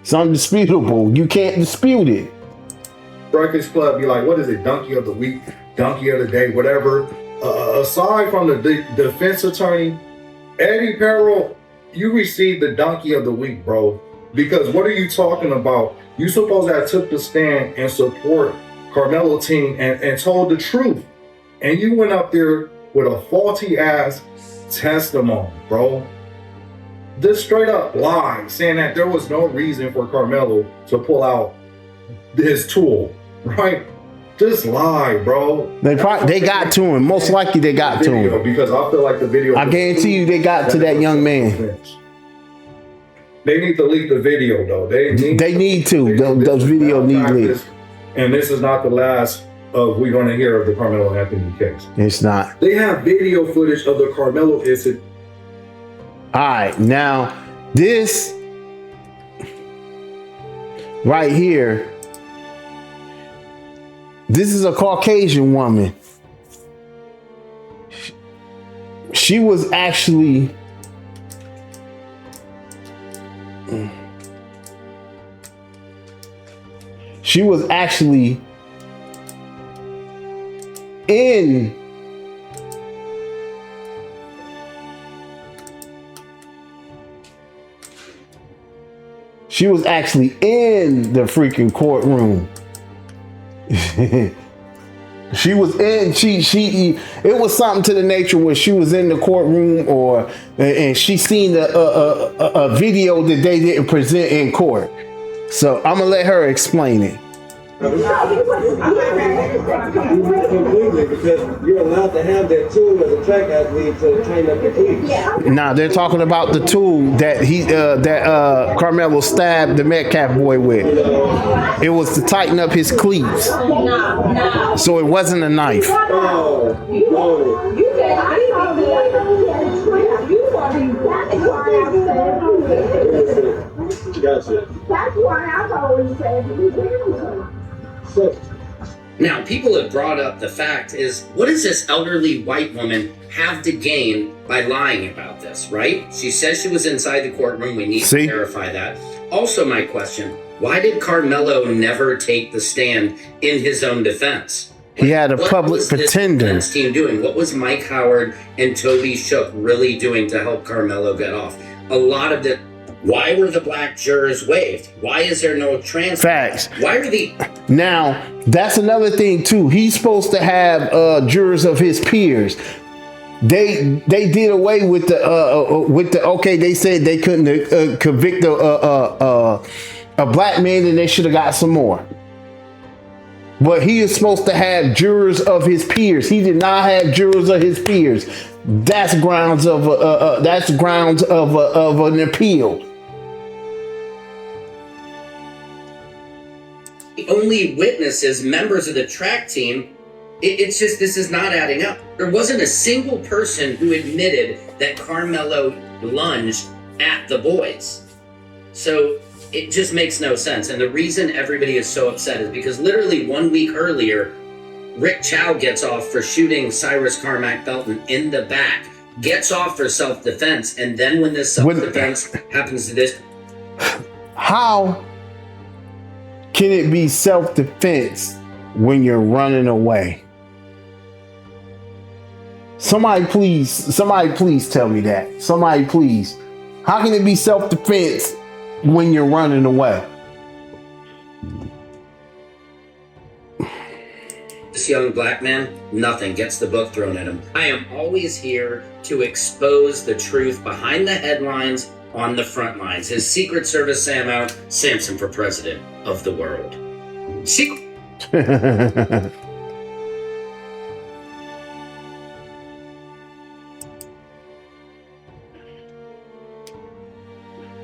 It's undisputable. You can't dispute it. Breakfast Club be like, what is it? Donkey of the week, donkey of the day, whatever. Aside from the defense attorney, Eddie Perrell, you received the donkey of the week, bro. Because what are you talking about? You supposed to have took the stand and support Carmelo team and told the truth. And you went up there with a faulty ass testimony, bro. Just straight up lie, saying that there was no reason for Carmelo to pull out his tool, right? Just lie, bro. They got to him. Most likely they got to him. Because I feel like the video. I guarantee you they got to that young man. They need to leak the video, though. They need to. Those videos need leaked. And this is not the last of we're going to hear of the Carmelo Anthony case. It's not. They have video footage of the Carmelo incident. All right, now this right here, this is a Caucasian woman. She was actually in She was actually in the freaking courtroom. She was in, it was something to the nature where she was in the courtroom and she seen a video that they didn't present in court. So I'm gonna let her explain it. Completely, because you're allowed to have that tool as a track athlete to tighten up your cleats. Now they're talking about the tool that Carmelo stabbed the Metcalf boy with. It was to tighten up his cleats. So it wasn't a knife. Gotcha. That's why I've always said So, Now, people have brought up the fact is, what does this elderly white woman have to gain by lying about this, right? She says she was inside the courtroom. We need to verify that. Also, my question, why did Carmelo never take the stand in his own defense? He had a public pretender. What was this defense team doing? What was Mike Howard and Toby Shook really doing to help Carmelo get off? A lot of the... Why were the black jurors waived? Why is there no transcript? Facts. Why are the... Now, that's another thing too. He's supposed to have jurors of his peers. They did away with the okay. They said they couldn't convict a black man, and they should have got some more. But he is supposed to have jurors of his peers. He did not have jurors of his peers. That's grounds of an appeal. The only witnesses, members of the track team, it's just, this is not adding up. There wasn't a single person who admitted that Carmelo lunged at the boys. So it just makes no sense. And the reason everybody is so upset is because literally 1 week earlier, Rick Chow gets off for shooting Cyrus Carmack Belton in the back, gets off for self-defense, and then when this self-defense happens to this... How can it be self-defense when you're running away? Somebody please tell me that. Somebody please. How can it be self-defense when you're running away? This young black man, nothing, gets the book thrown at him. I am always here to expose the truth behind the headlines on the front lines. His Secret Service Sam out, Samson for president of the world.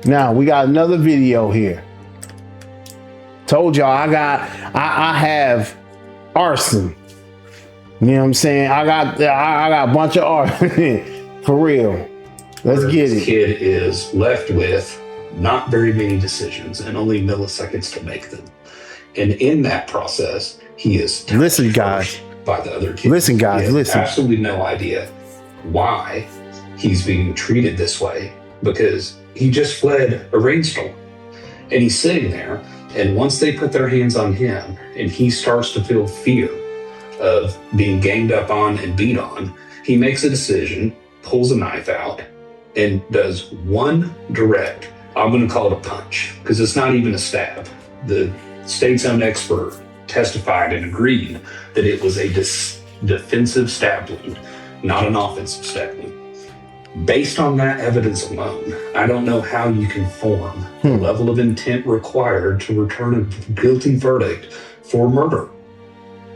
Now we got another video here. Told y'all I have arson. You know what I'm saying? I got a bunch of arson for real. Let's get it. This kid is left with not very many decisions and only milliseconds to make them. And in that process, he is listen, guys. By the other kids. Listen, guys. He has listen. Absolutely no idea why he's being treated this way because he just fled a rainstorm, and he's sitting there. And once they put their hands on him, and he starts to feel fear of being ganged up on and beat on, he makes a decision, pulls a knife out, and does one direct, I'm going to call it a punch, because it's not even a stab. The state's own expert testified and agreed that it was a defensive stab wound, not an offensive stab wound. Based on that evidence alone, I don't know how you can form the level of intent required to return a guilty verdict for murder.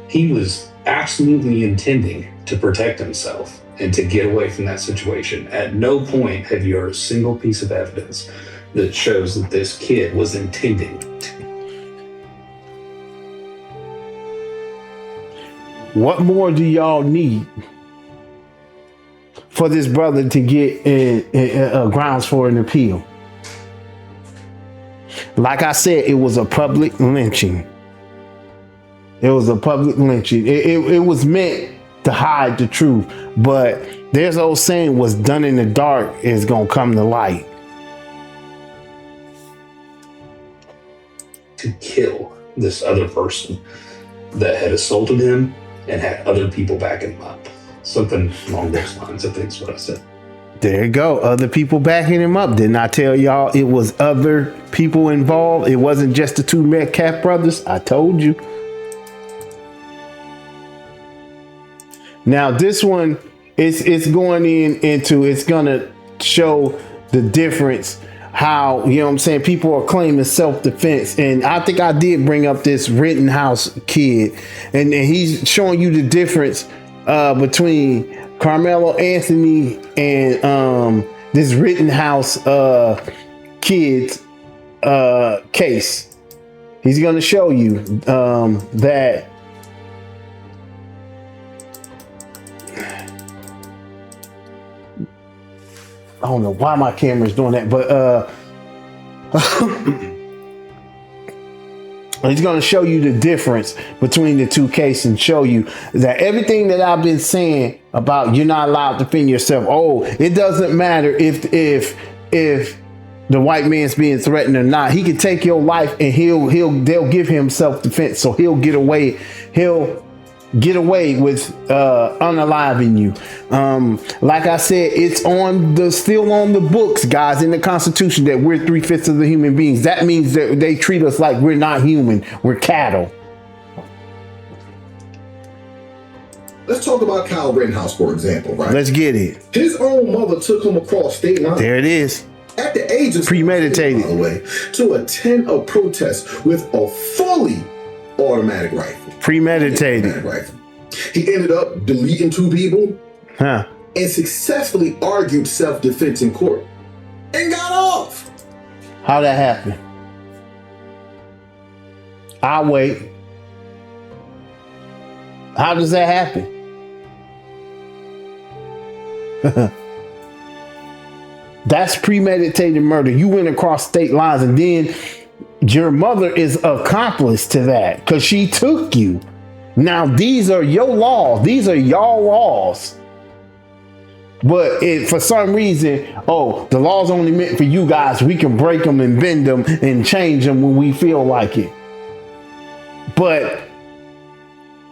He was absolutely intending to protect himself and to get away from that situation. At no point have you heard a single piece of evidence that shows that this kid was intending to. What more do y'all need for this brother to get grounds for an appeal? Like I said, it was a public lynching. It was a public lynching. It was meant to hide the truth, but there's old saying, what's done in the dark is gonna come to light. To kill this other person that had assaulted him and had other people backing him up. Something along those lines, I think is what I said. There you go. Other people backing him up. Didn't I tell y'all it was other people involved? It wasn't just the two Metcalf brothers. I told you. Now this one, it's going into, it's gonna show the difference, how, you know what I'm saying, people are claiming self-defense. And I think I did bring up this Rittenhouse kid, and he's showing you the difference between Carmelo Anthony and this Rittenhouse kid's case. He's going to show you that I don't know why my camera's doing that, but he's going to show you the difference between the two cases and show you that everything that I've been saying about you're not allowed to defend yourself. Oh, it doesn't matter if the white man's being threatened or not. He can take your life and they'll give him self-defense. So he'll get away with unaliving you. Like I said, it's still on the books, guys, in the Constitution that we're 3/5 of the human beings. That means that they treat us like we're not human. We're cattle. Let's talk about Kyle Rittenhouse, for example, right? Let's get it. His own mother took him across state lines. There it is. At the age of premeditated, by the way, to attend a protest with a fully automatic rifle. Premeditated. Rifle. He ended up deleting 2 people and successfully argued self-defense in court and got off. How'd that happen? I'll wait. How does that happen? That's premeditated murder. You went across state lines, and then your mother is accomplice to that because she took you. Now, these are your laws. These are y'all laws. But for some reason, the law's only meant for you guys. We can break them and bend them and change them when we feel like it. But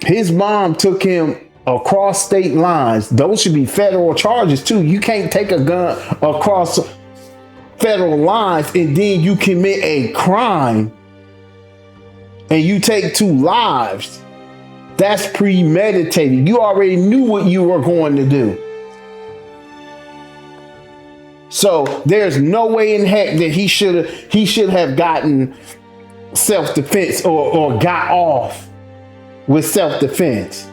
his mom took him across state lines. Those should be federal charges too. You can't take a gun across federal lines and then you commit a crime and you take 2 lives. That's premeditated. You already knew what you were going to do. So there's no way in heck that he should have gotten self-defense or got off with self-defense.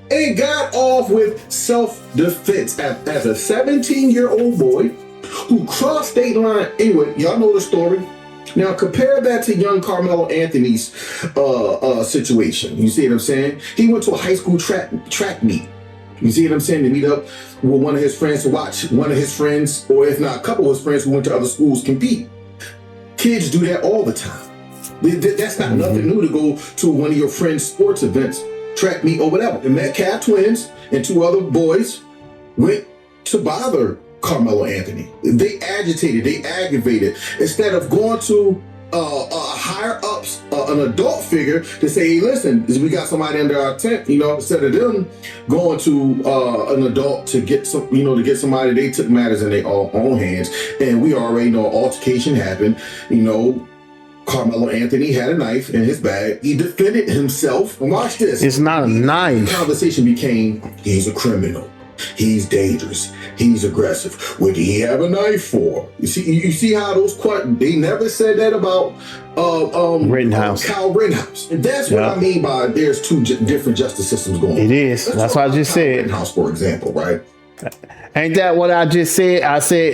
And got off with self-defense as a 17-year-old boy who crossed state line. Anyway, y'all know the story. Now compare that to young Carmelo Anthony's situation. You see what I'm saying? He went to a high school track meet. You see what I'm saying? To meet up with one of his friends to watch one of his friends, or if not a couple of his friends who went to other schools, compete. Kids do that all the time. That's not nothing new to go to one of your friends' sports events, track meet or whatever. The Metcalf twins and 2 other boys went to bother Carmelo Anthony. They agitated, they aggravated. Instead of going to higher ups, an adult figure to say, hey, listen, we got somebody under our tent, instead of them going to an adult to get somebody, they took matters in their own hands. And we already know altercation happened. Carmelo Anthony had a knife in his bag. He defended himself. And watch this. It's not a knife. The conversation became, he's a criminal. He's dangerous. He's aggressive. What did he have a knife for? You see how those they never said that about Rittenhouse. Kyle Rittenhouse. And that's what I mean by there's 2 different justice systems going on. It is. That's what I just said. Rittenhouse, for example, right? Ain't that what I just said? I said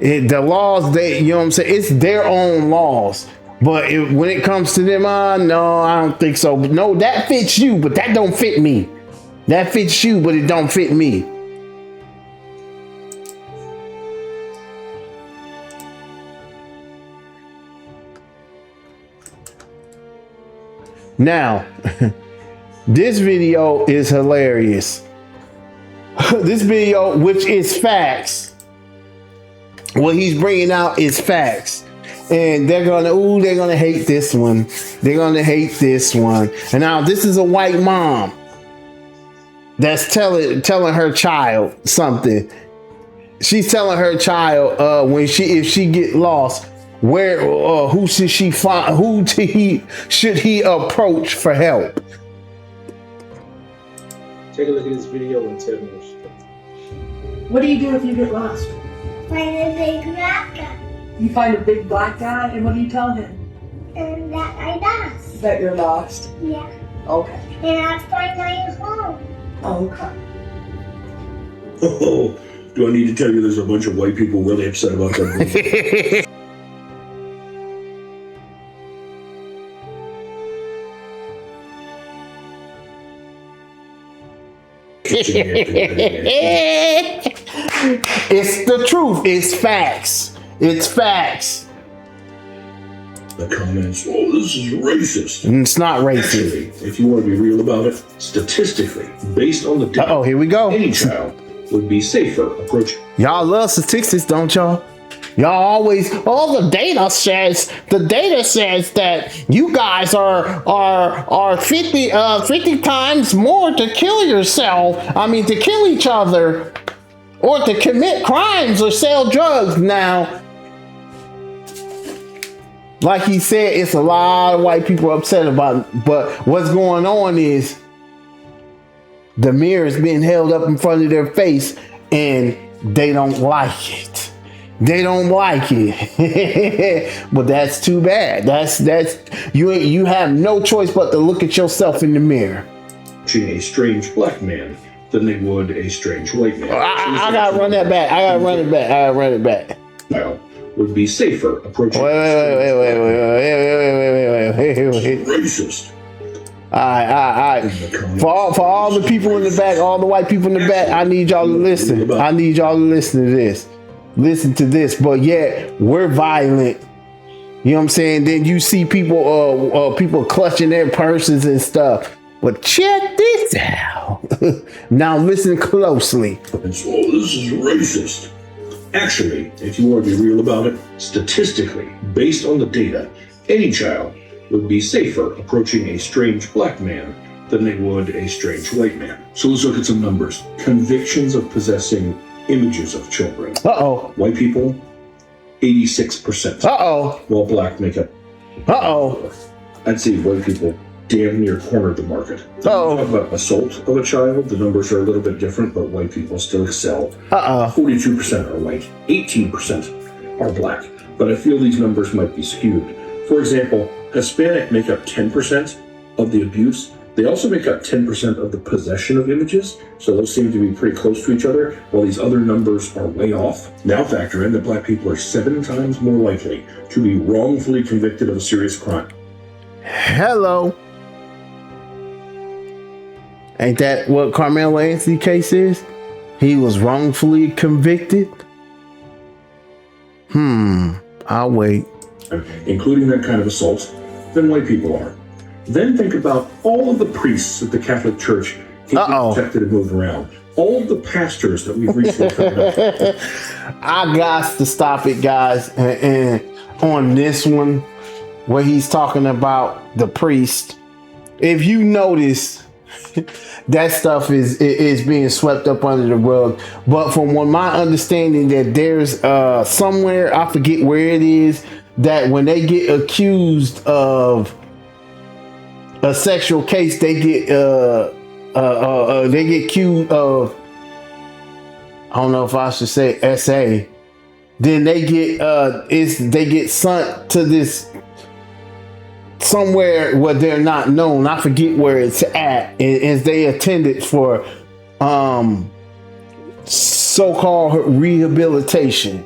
the laws, you know what I'm saying? It's their own laws. But when it comes to them, no, I don't think so. No, that fits you, but that don't fit me. That fits you, but it don't fit me. Now, this video is hilarious. This video, which is facts. What he's bringing out is facts. And they're gonna hate this one. They're gonna hate this one. And now this is a white mom that's telling her child something. She's telling her child if she get lost, who should she find? Who should he approach for help? Take a look at this video and tell me what you think. What do you do if you get lost? Find a big black guy. You find a big black guy, and what do you tell him? And that I lost. That you're lost? Yeah. Okay. And I find my home. Okay. Oh, do I need to tell you there's a bunch of white people really upset about that movie? It's the truth. It's facts. It's facts. The comments, oh, this is racist. It's not racist. Actually, if you want to be real about it, statistically, based on the data, Uh-oh, here we go. any child would be safer approaching. Y'all love statistics, don't y'all? Y'all always, the data says that you guys are 50 times more to kill yourself. I mean, to kill each other or to commit crimes or sell drugs. Now, like he said, it's a lot of white people upset about it, but what's going on is the mirror is being held up in front of their face and they don't like it. They don't like it. But that's too bad. That's you have no choice but to look at yourself in the mirror. A strange black man than they would a strange white man. I gotta run that back. I gotta run it back. Child would be safer approaching. Wait. Racist. All right. For all the people in the back, all the white people in the back, I need y'all to listen. I need y'all to listen to this. Listen to this. But yet we're violent. You know what I'm saying? Then you see people people clutching their purses and stuff. But check this out. Now listen closely. So this is racist. Actually, if you want to be real about it, statistically, based on the data, any child would be safer approaching a strange black man than they would a strange white man. So let's look at some numbers. Convictions of possessing images of children. Uh-oh. White people, 86%. Uh-oh. While black make up. Uh-oh. I'd say white people damn near cornered the market. Uh-oh. Talk about assault of a child, the numbers are a little bit different, but white people still excel. 42% are white, 18% are black. But I feel these numbers might be skewed. For example, Hispanic make up 10% of the abuse. They also make up 10% of the possession of images, so those seem to be pretty close to each other, while these other numbers are way off. Now factor in that black people are 7 times more likely to be wrongfully convicted of a serious crime. Hello. Ain't that what Carmelo Anthony case is? He was wrongfully convicted? I'll wait. Including that kind of assault, than white people are. Then think about all of the priests at the Catholic Church getting protected and moved around. All of the pastors that we've recently found out. I got to stop it, guys. And on this one, where he's talking about the priest, if you notice, that stuff is being swept up under the rug. But from what my understanding, that there's somewhere, I forget where it is, that when they get accused of a sexual case, they get accused of, I don't know if I should say SA, then they get sent to this somewhere where they're not known. I forget where it's at, as they attended for so-called rehabilitation.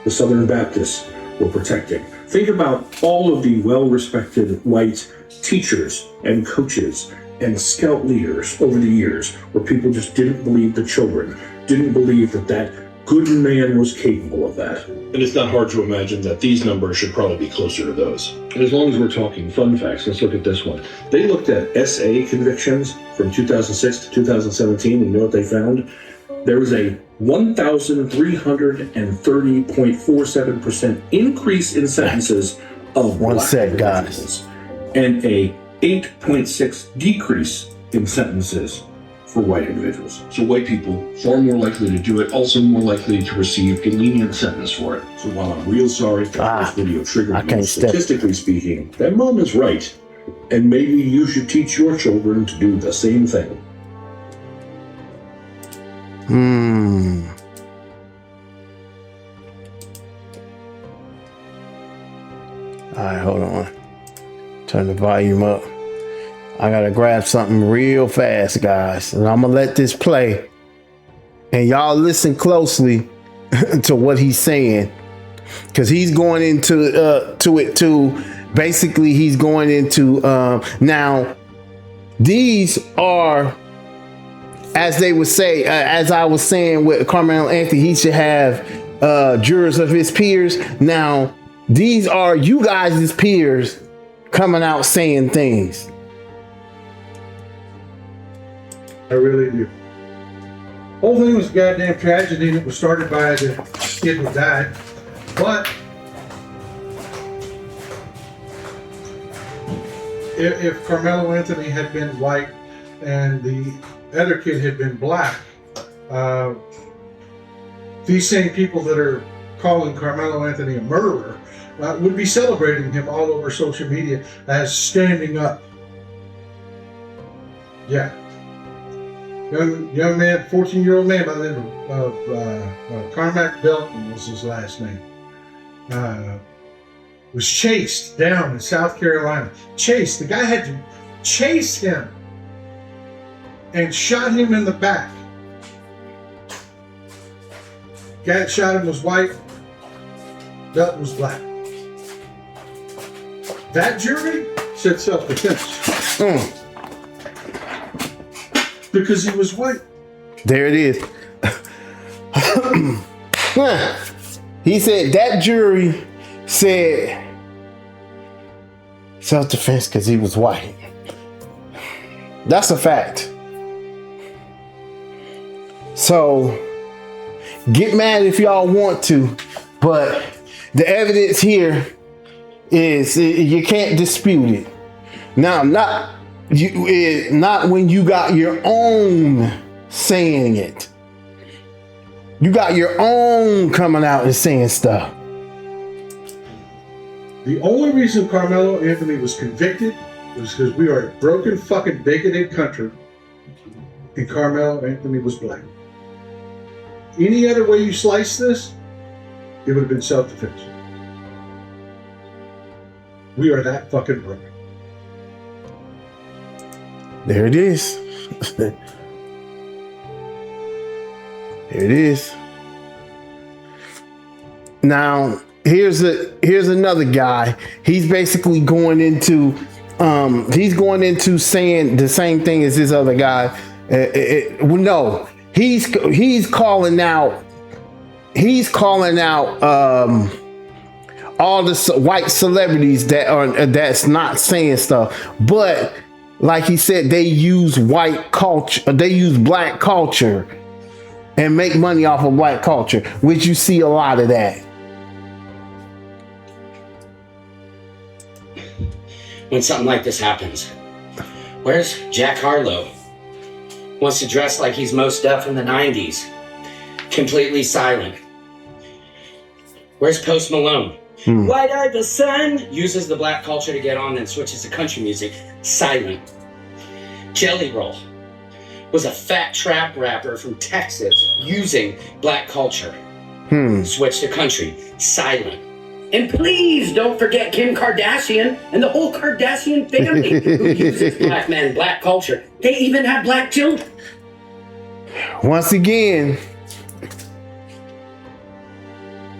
The Southern Baptists were protecting. Think about all of the well-respected white teachers and coaches and scout leaders over the years where people just didn't believe the children, didn't believe that good man was capable of that. And it's not hard to imagine that these numbers should probably be closer to those. And as long as we're talking fun facts, let's look at this one. They looked at SA convictions from 2006 to 2017, and you know what they found? There was a 1,330.47% increase in sentences of black individuals, and a 8.6 decrease in sentences for white individuals. So white people, far more likely to do it, also more likely to receive a lenient sentence for it. So while I'm real sorry that this video triggered me, statistically speaking, that mom is right. And maybe you should teach your children to do the same thing. All right, hold on. Turn the volume up. I gotta grab something real fast, guys, and I'm gonna let this play. And y'all listen closely to what he's saying, because he's going into to it too. Basically, he's going into now. These are, as they would say, as I was saying with Carmelo Anthony, he should have jurors of his peers. Now, these are you guys' peers coming out saying things. I really do. Whole thing was a goddamn tragedy, and it was started by the kid who died. But if Carmelo Anthony had been white and the other kid had been black, these same people that are calling Carmelo Anthony a murderer would be celebrating him all over social media as standing up. Yeah. Young man, 14-year-old man by the name of Carmack Belton was his last name. Was chased down in South Carolina. Chased. The guy had to chase him and shot him in the back. Guy that shot him was white. Belton was black. That jury said self-defense. Because he was white. There it is. He said that jury said self-defense because he was white. That's a fact. So get mad if y'all want to, but the evidence here is you can't dispute it. Now, not when you got your own saying it. You got your own coming out and saying stuff. The only reason Carmelo Anthony was convicted was because we are a broken, fucking, bigoted country, and Carmelo Anthony was black. Any other way you slice this, it would have been self-defense. We are that fucking broken. There it is. There it is. Now, here's another guy. He's basically going into saying the same thing as this other guy. No, he's calling out all the white celebrities that's not saying stuff, but like he said, they use white culture, they use black culture and make money off of black culture, which you see a lot of that. When something like this happens, where's Jack Harlow? Wants to dress like he's Mos Def in the 90s. Completely silent. Where's Post Malone? White Eye the Sun uses the black culture to get on, then switches to country music. Silent. Jelly Roll was a fat trap rapper from Texas using black culture. Switch to country. Silent. And please don't forget Kim Kardashian and the whole Kardashian family who uses black men, black culture. They even have black children. Once again,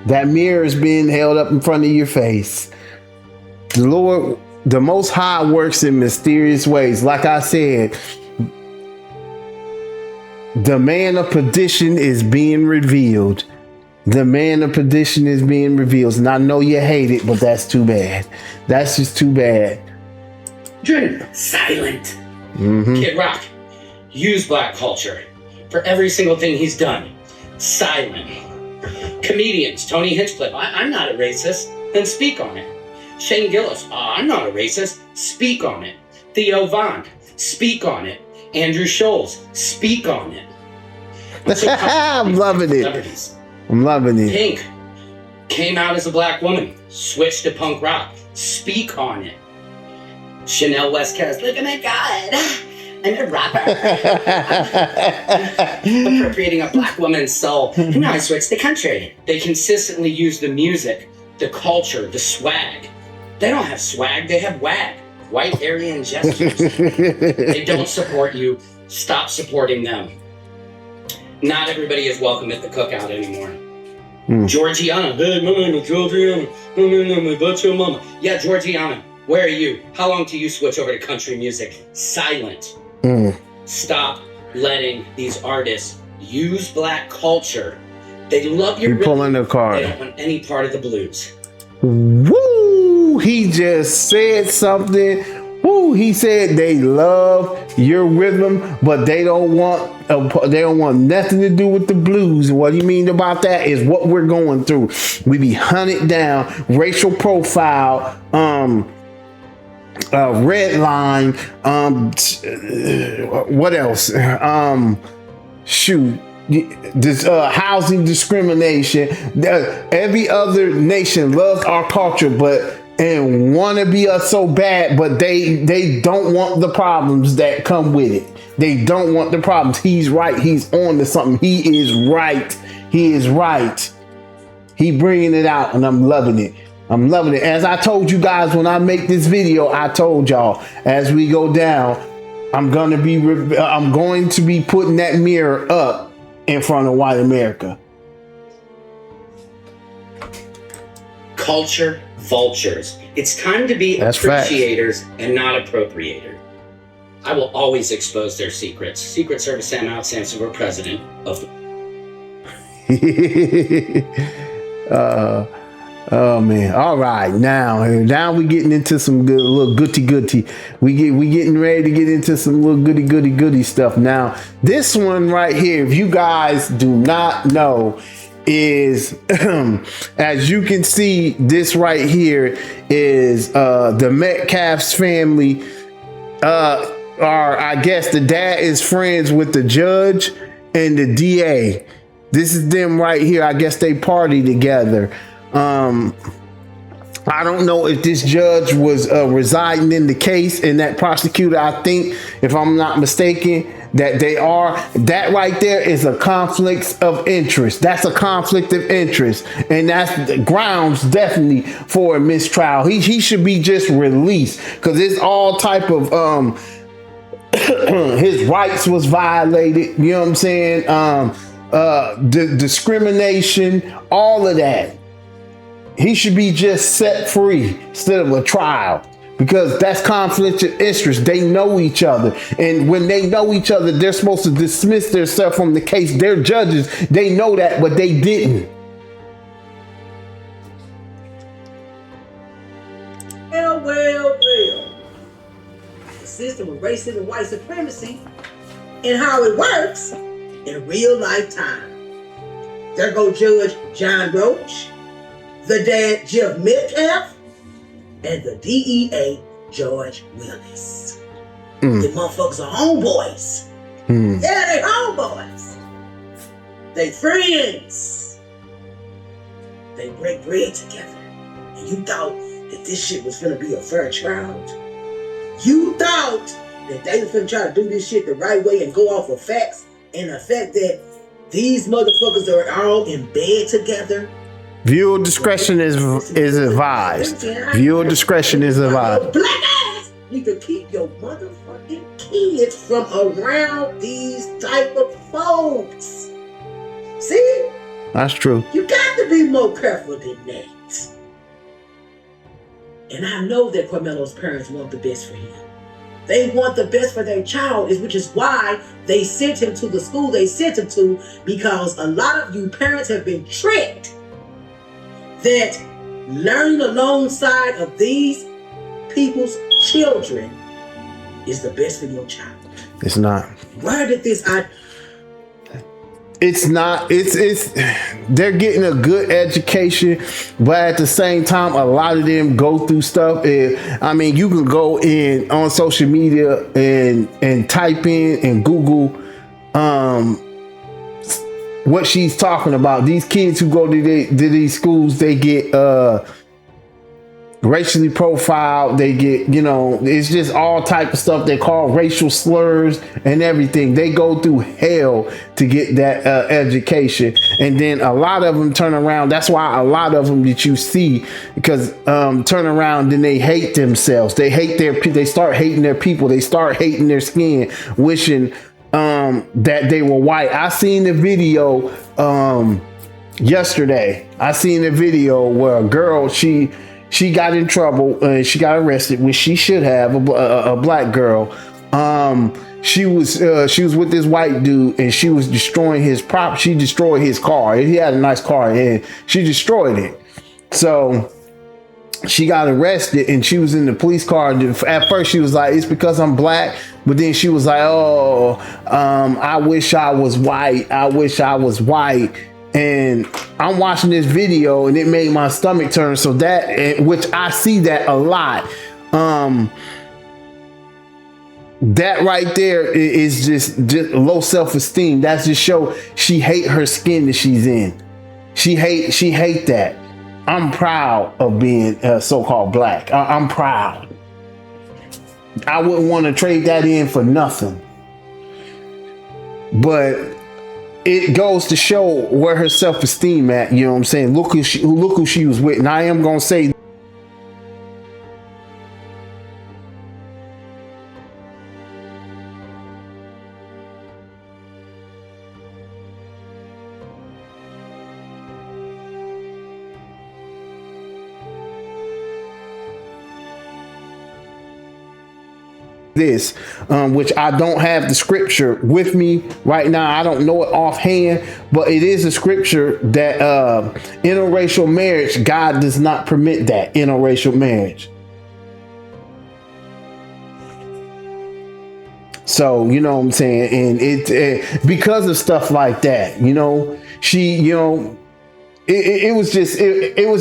that mirror is being held up in front of your face. The Lord, the Most High, works in mysterious ways. Like I said, the man of perdition is being revealed. The man of perdition is being revealed. And I know you hate it, but that's too bad. That's just too bad. Silent. Kid Rock used black culture for every single thing he's done. Silent. Comedians, Tony Hinchcliffe, I'm not a racist, then speak on it. Shane Gillis, I'm not a racist, speak on it. Theo Von, speak on it. Andrew Scholes, speak on it. I'm loving it. I'm loving it. Pink came out as a black woman, switched to punk rock, speak on it. Chanel West Cass, look at my God. I'm a rapper. Appropriating a black woman's soul. And now I switched the country. They consistently use the music, the culture, the swag. They don't have swag, they have wag. White Aryan gestures. They don't support you. Stop supporting them. Not everybody is welcome at the cookout anymore. Georgiana. Hey, my name is Georgiana. What's your mama? Yeah, Georgiana. Where are you? How long till you switch over to country music? Silent. Stop letting these artists use black culture. They love your rhythm. Pulling the card. They don't want any part of the blues. Woo! He just said something. Woo! He said they love your rhythm, but they don't want nothing to do with the blues. And what he mean about that is what we're going through. We be hunted down, racial profile, red line, what else? Shoot. This housing discrimination. Every other nation loves our culture, and want to be us so bad, but they don't want the problems that come with it. They don't want the problems. He's right. He's on to something. He is right. He is right. He bringing it out, and I'm loving it. I'm loving it. As I told you guys when I make this video, I told y'all as we go down, I'm going to be putting that mirror up in front of white America. Culture vultures. It's time to be appreciators and not appropriators. I will always expose their secrets. Secret Service Sam Out stands for president of the... Oh man! All right, now we getting into some good little goody. We getting ready to get into some little goody stuff. Now this one right here, if you guys do not know, is as you can see, this right here is the Metcalf's family. Or I guess the dad is friends with the judge and the DA. This is them right here. I guess they party together. I don't know if this judge was residing in the case, and that prosecutor, I think, if I'm not mistaken, that they are. That right there is a conflict of interest. That's a conflict of interest, and that's the grounds definitely for a mistrial. He should be just released because it's all type of his rights was violated. You know what I'm saying? The discrimination, all of that. He should be just set free instead of a trial, because that's conflict of interest. They know each other, and when they know each other, they're supposed to dismiss themselves from the case. They're judges. They know that, but they didn't. Well. The system of racism and white supremacy and how it works in real life time. There go Judge John Roach, the dad Jeff Metcalf, and the DEA George Willis. The motherfuckers are homeboys. Yeah, they homeboys. They friends. They break bread together. And you thought that this shit was gonna be a fair trial? You thought that they was gonna try to do this shit the right way and go off of facts, and the fact that these motherfuckers are all in bed together? Viewer discretion is advised. Viewer discretion is advised. Black ass need to keep your motherfucking kids from around these type of folks. See? That's true. You got to be more careful than that. And I know that Carmelo's parents want the best for him. They want the best for their child, which is why they sent him to the school they sent him to, because a lot of you parents have been tricked that learning alongside of these people's children is the best for your child. It's not. Where did this... It's not. It's they're getting a good education, but at the same time, a lot of them go through stuff. I mean, you can go in on social media and type in and Google what she's talking about. These kids who go to these schools, they get racially profiled. They get, it's just all type of stuff. They call racial slurs and everything. They go through hell to get that education, and then a lot of them turn around. That's why a lot of them that you see, because turn around, then they hate themselves. They hate they start hating their people. They start hating their skin, wishing that they were white. I seen the video yesterday. I seen a video where a girl, she got in trouble and she got arrested, which she should have, a black girl. She was with this white dude, and she was destroying his prop. She destroyed his car. He had a nice car, and she destroyed it. So she got arrested, and she was in the police car. At first she was like, it's because I'm black. But then she was like, I wish I was white. I wish I was white. And I'm watching this video, and it made my stomach turn. So that, which I see that a lot. That right there is just low self-esteem. That's just show she hate her skin that she's in. She hate that. I'm proud of being so-called black. I'm proud. I wouldn't want to trade that in for nothing. But it goes to show where her self-esteem at. You know what I'm saying? Look who she was with. And I am gonna say this, which I don't have the scripture with me right now. I don't know it offhand, but it is a scripture that interracial marriage, God does not permit that interracial marriage. So, you know what I'm saying? And it because of stuff like that, it was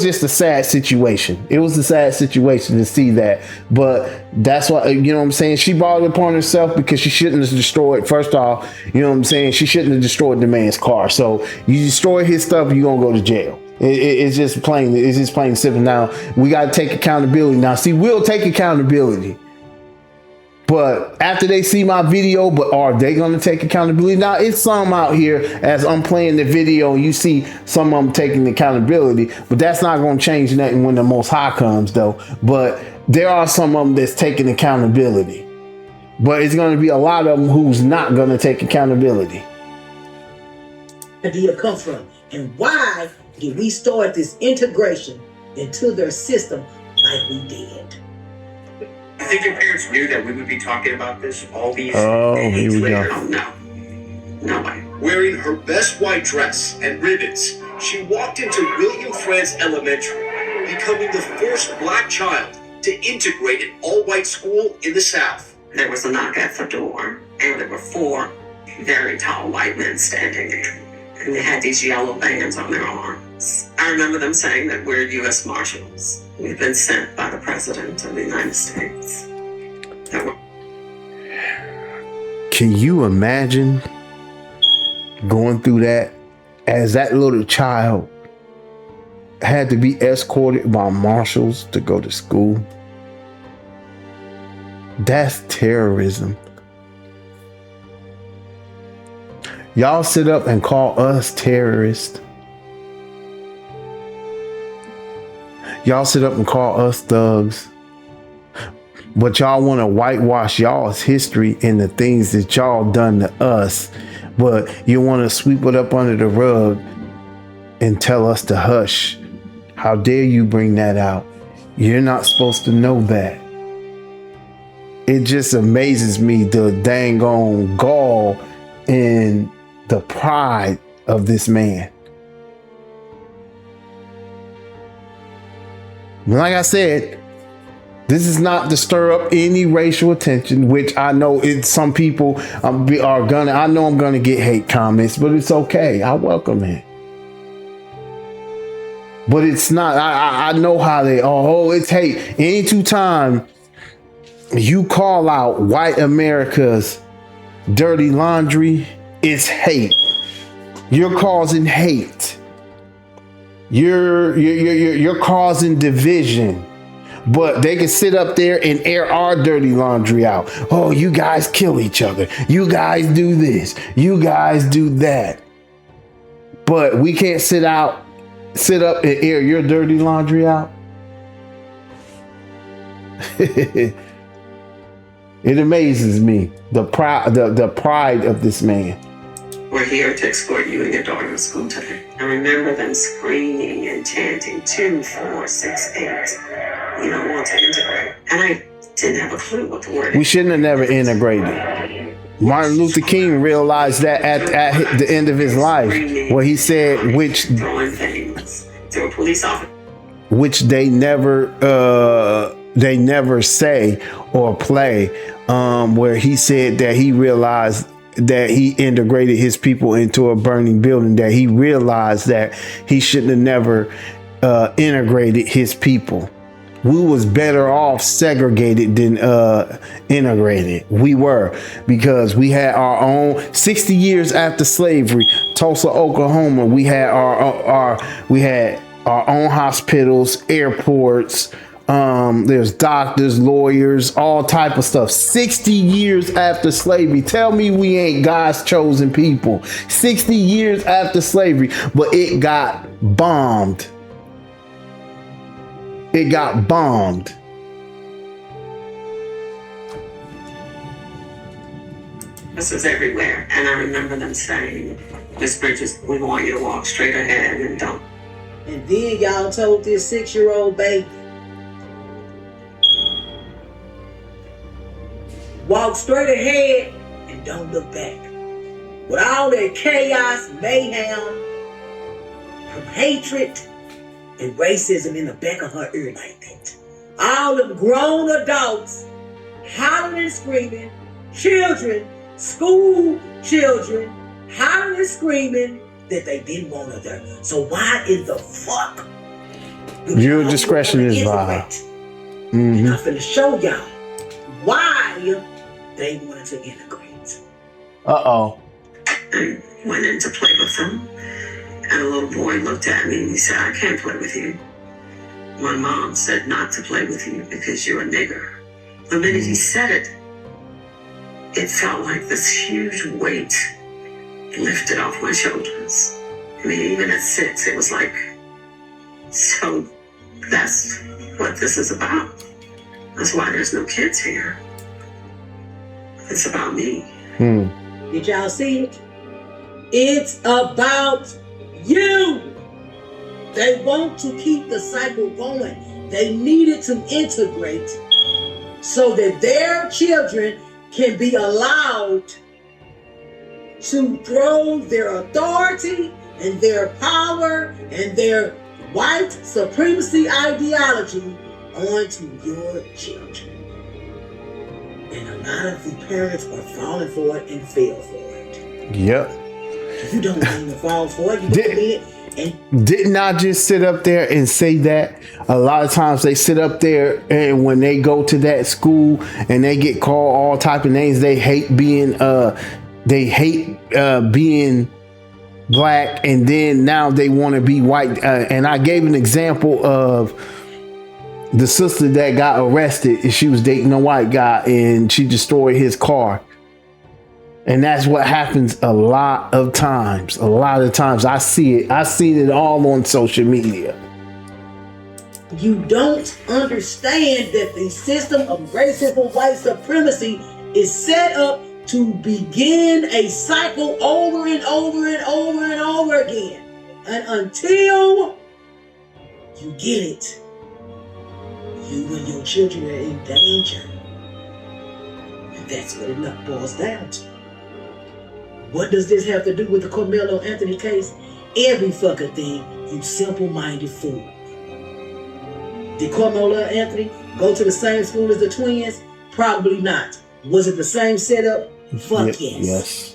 just a sad situation. It was a sad situation to see that. But that's why, you know what I'm saying? She brought it upon herself because she shouldn't have destroyed, first off, you know what I'm saying? She shouldn't have destroyed the man's car. So you destroy his stuff, you're going to go to jail. It's just plain and simple. Now, we got to take accountability. Now, see, we'll take accountability. But after they see my video, but are they going to take accountability? Now, it's some out here, as I'm playing the video, you see some of them taking accountability, but that's not going to change nothing when the Most High comes, though. But there are some of them that's taking accountability. But it's going to be a lot of them who's not going to take accountability. Where do you come from? And why did we start this integration into their system like we did? I think your parents knew that we would be talking about this all these days later. Oh, no way. Wearing her best white dress and ribbons, she walked into William Frantz Elementary, becoming the first black child to integrate an all-white school in the South. There was a knock at the door, and there were 4 very tall white men standing there. And they had these yellow bands on their arms. I remember them saying that we're U.S. Marshals. We've been sent by the President of the United States. Can you imagine going through that as that little child had to be escorted by marshals to go to school? That's terrorism. Y'all sit up and call us terrorists. Y'all sit up and call us thugs. But y'all want to whitewash y'all's history and the things that y'all done to us. But you want to sweep it up under the rug and tell us to hush. How dare you bring that out? You're not supposed to know that. It just amazes me, the dang on gall and the pride of this man. Like I said, this is not to stir up any racial attention, which I know some people are gonna. I know I'm gonna get hate comments, but it's okay. I welcome it. But it's not. I know how they. It's hate. Any time you call out white America's dirty laundry, it's hate. You're causing hate. You're causing division. But they can sit up there and air our dirty laundry out. Oh, you guys kill each other. You guys do this. You guys do that. But we can't sit up and air your dirty laundry out. It amazes me, the pride of this man. We're here to escort you and your daughter to school today. I remember them screaming and chanting 2, 4, 6, 8. You don't want to integrate. And I didn't have a clue what the word We shouldn't have never integrated. Martin Luther King realized that at the end of his life, where he said, which they never say or play, where he said that he realized that he integrated his people into a burning building, that he realized that he shouldn't have never integrated his people. We was better off segregated than integrated. We were, because we had our own 60 years after slavery, Tulsa, Oklahoma, we had our own hospitals, airports, there's doctors, lawyers, all type of stuff. 60 years after slavery. Tell me we ain't God's chosen people. 60 years after slavery, but it got bombed. It got bombed. This is everywhere. And I remember them saying, Miss Bridges, we want you to walk straight ahead and don't. And then y'all told this 6-year-old baby, walk straight ahead and don't look back. With all that chaos, mayhem, from hatred and racism in the back of her ear like that. All the grown adults hollering and screaming, children, school children, hollering and screaming that they didn't want her there. So why in the fuck? Your discretion is advised. And I'm finna show y'all why they wanted to integrate. Uh-oh. I went in to play with them, and a little boy looked at me and he said, I can't play with you. My mom said not to play with you because you're a nigger. The minute he said it, it felt like this huge weight lifted off my shoulders. I mean, even at 6, it was like, so that's what this is about. That's why there's no kids here. It's about me. Did y'all see it? It's about you. They want to keep the cycle going. They needed to integrate so that their children can be allowed to throw their authority and their power and their white supremacy ideology onto your children. And a lot of the parents are falling for it and fell for it. Yep. You don't mean to fall for it. You don't mean it. And didn't I just sit up there and say that? A lot of times they sit up there, and when they go to that school and they get called all type of names, they hate being black, and then now they want to be white. And I gave an example of the sister that got arrested. She was dating a white guy and she destroyed his car. And that's what happens a lot of times. A lot of times I see it. I seen it all on social media. you don't understand that the system of racism, white supremacy is set up to begin a cycle over and over and over and over again. And until you get it, you and your children are in danger. And that's what it boils down to. What does this have to do with the Carmelo Anthony case? Every fucking thing, you simple-minded fool. Did Carmelo Anthony go to the same school as the twins? Probably not. Was it the same setup? Fuck yes.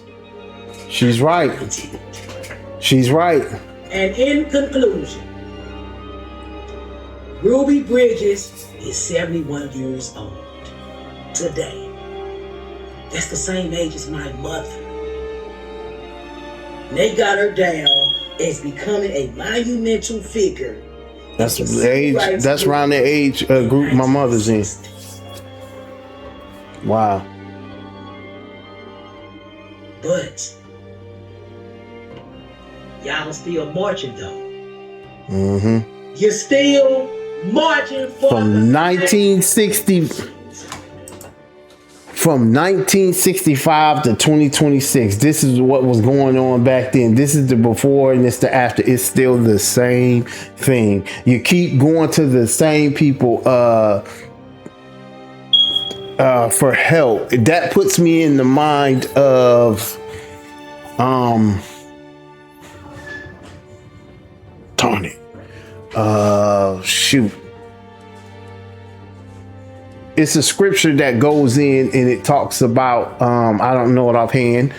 She's right. She's right. And in conclusion, Ruby Bridges is 71 years old today. That's the same age as my mother. They got her down as becoming a monumental figure That's the age. That's around the age group my mother's in. Wow. But y'all still marching though. Mm-hmm. You're still marching for From 1960. From 1965 to 2026, this is what was going on back then. This is the before and it's the after. It's still the same thing. You keep going to the same people for help. That puts me in the mind of darn it. Shoot. It's a scripture that goes in and it talks about I don't know it offhand,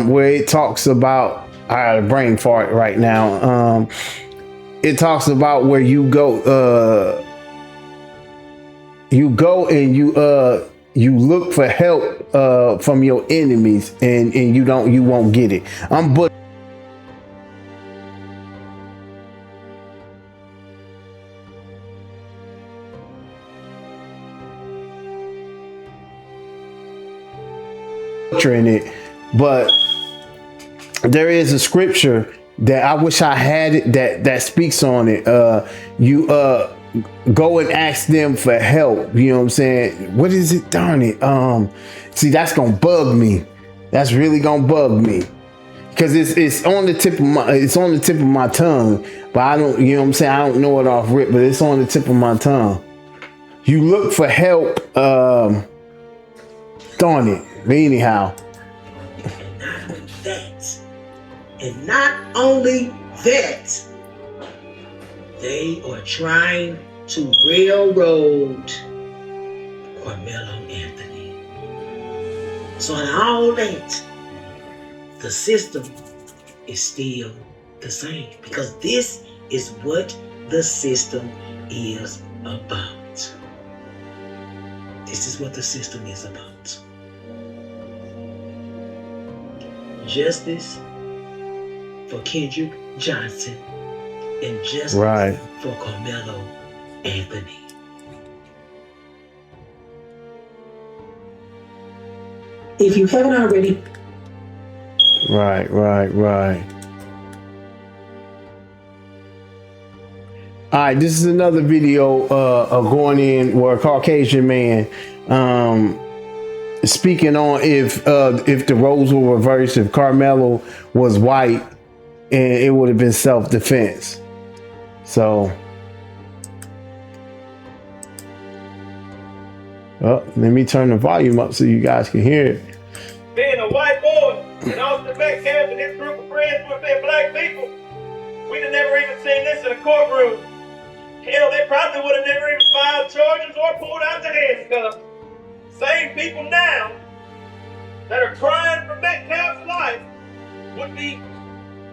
where it talks about, I had a brain fart right now. It talks about where you go and you look for help from your enemies and you won't get it. In it, but there is a scripture that I wish I had it that speaks on it. You go and ask them for help. You know what I'm saying? What is it? Darn it. See, that's gonna bug me. That's really gonna bug me because it's on the tip of my tongue, but I don't. You know what I'm saying? I don't know it off rip, but it's on the tip of my tongue. You look for help. Darn it. But anyhow, and not only that, they are trying to railroad Carmelo Anthony. So in all that, the system is still the same because this is what the system is about. This is what the system is about. Justice for Kendrick Johnson and justice for Carmelo Anthony. If you haven't already. Right. All right, this is another video of going in where a Caucasian man speaking on if the roles were reversed, if Carmelo was white, and it would have been self-defense. So, let me turn the volume up so you guys can hear it. Being a white boy and Austin Metcalf and his group of friends would have been black people, we'd have never even seen this in a courtroom. Hell, they probably would have never even filed charges or pulled out the handcuffs. Same people now that are crying for Metcalf's life would be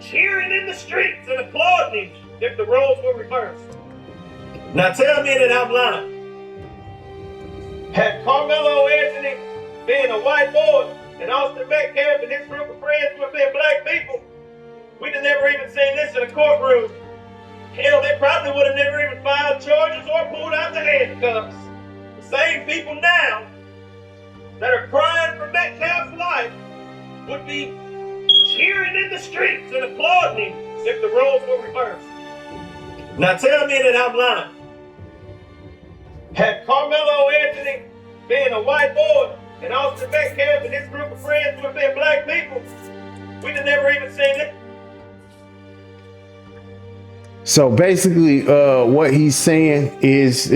cheering in the streets and applauding him if the roles were reversed. Now tell me that I'm lying. Had Carmelo Anthony been a white boy and Austin Metcalf and his group of friends would have been black people, we'd have never even seen this in a courtroom. Hell, they probably would have never even filed charges or pulled out the handcuffs. The same people now that are crying for Metcalf's life would be cheering in the streets and applauding him if the roles were reversed. Now tell me that I'm lying. Had Carmelo Anthony been a white boy and Austin Metcalf and his group of friends would have been black people, we'd have never even seen it. So basically, what he's saying is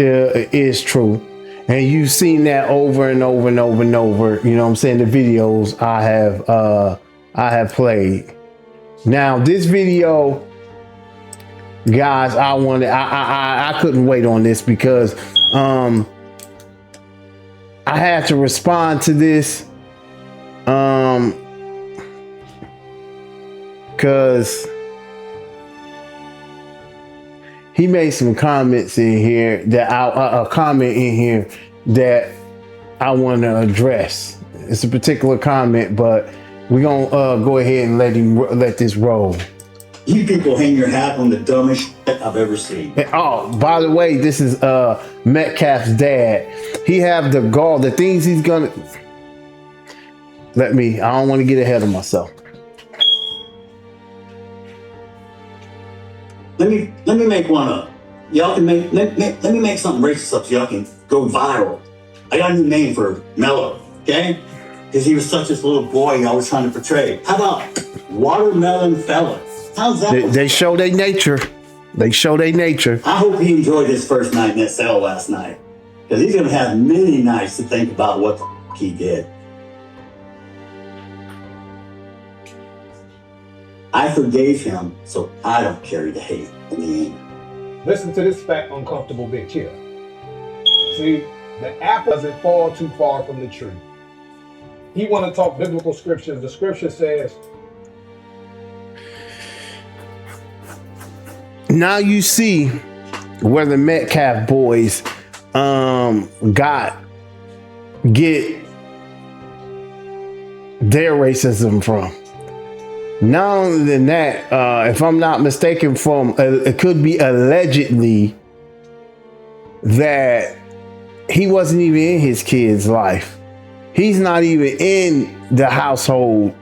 true. And you've seen that over and over and over and over. You know what I'm saying? The videos I have played. Now this video, guys, I couldn't wait on this because I had to respond to this because he made some comments in here that a comment in here that I want to address. It's a particular comment, but we're gonna go ahead and let this roll. You people hang your hat on the dumbest shit I've ever seen. And, oh, by the way, this is Metcalf's dad. He have the gall, the things he's gonna. I don't want to get ahead of myself. Let me make one up. Y'all can make let me make something racist up so y'all can go viral. I got a new name for Mello, okay? Because he was such this little boy I was trying to portray. How about Watermelon Fella? How's that? They show their nature. They show their nature. I hope he enjoyed his first night in that cell last night. Because he's going to have many nights to think about what the f*** he did. I forgave him, so I don't carry the hate and the anger. Listen to this fat, uncomfortable bitch here. See, the apple doesn't fall too far from the tree. He want to talk biblical scriptures. The scripture says, now you see where the Metcalf boys get their racism from. Not only than that, if I'm not mistaken, it could be allegedly that he wasn't even in his kid's life. He's not even in the household.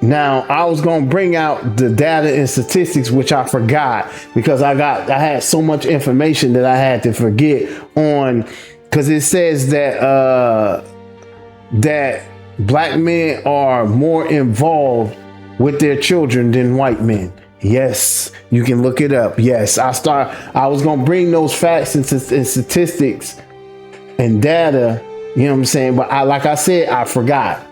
Now, I was going to bring out the data and statistics, which I forgot because I had so much information that I had to forget on, because it says that that black men are more involved with their children than white men. Yes, you can look it up. Yes, I was going to bring those facts and statistics and data, you know what I'm saying? But like I said, I forgot.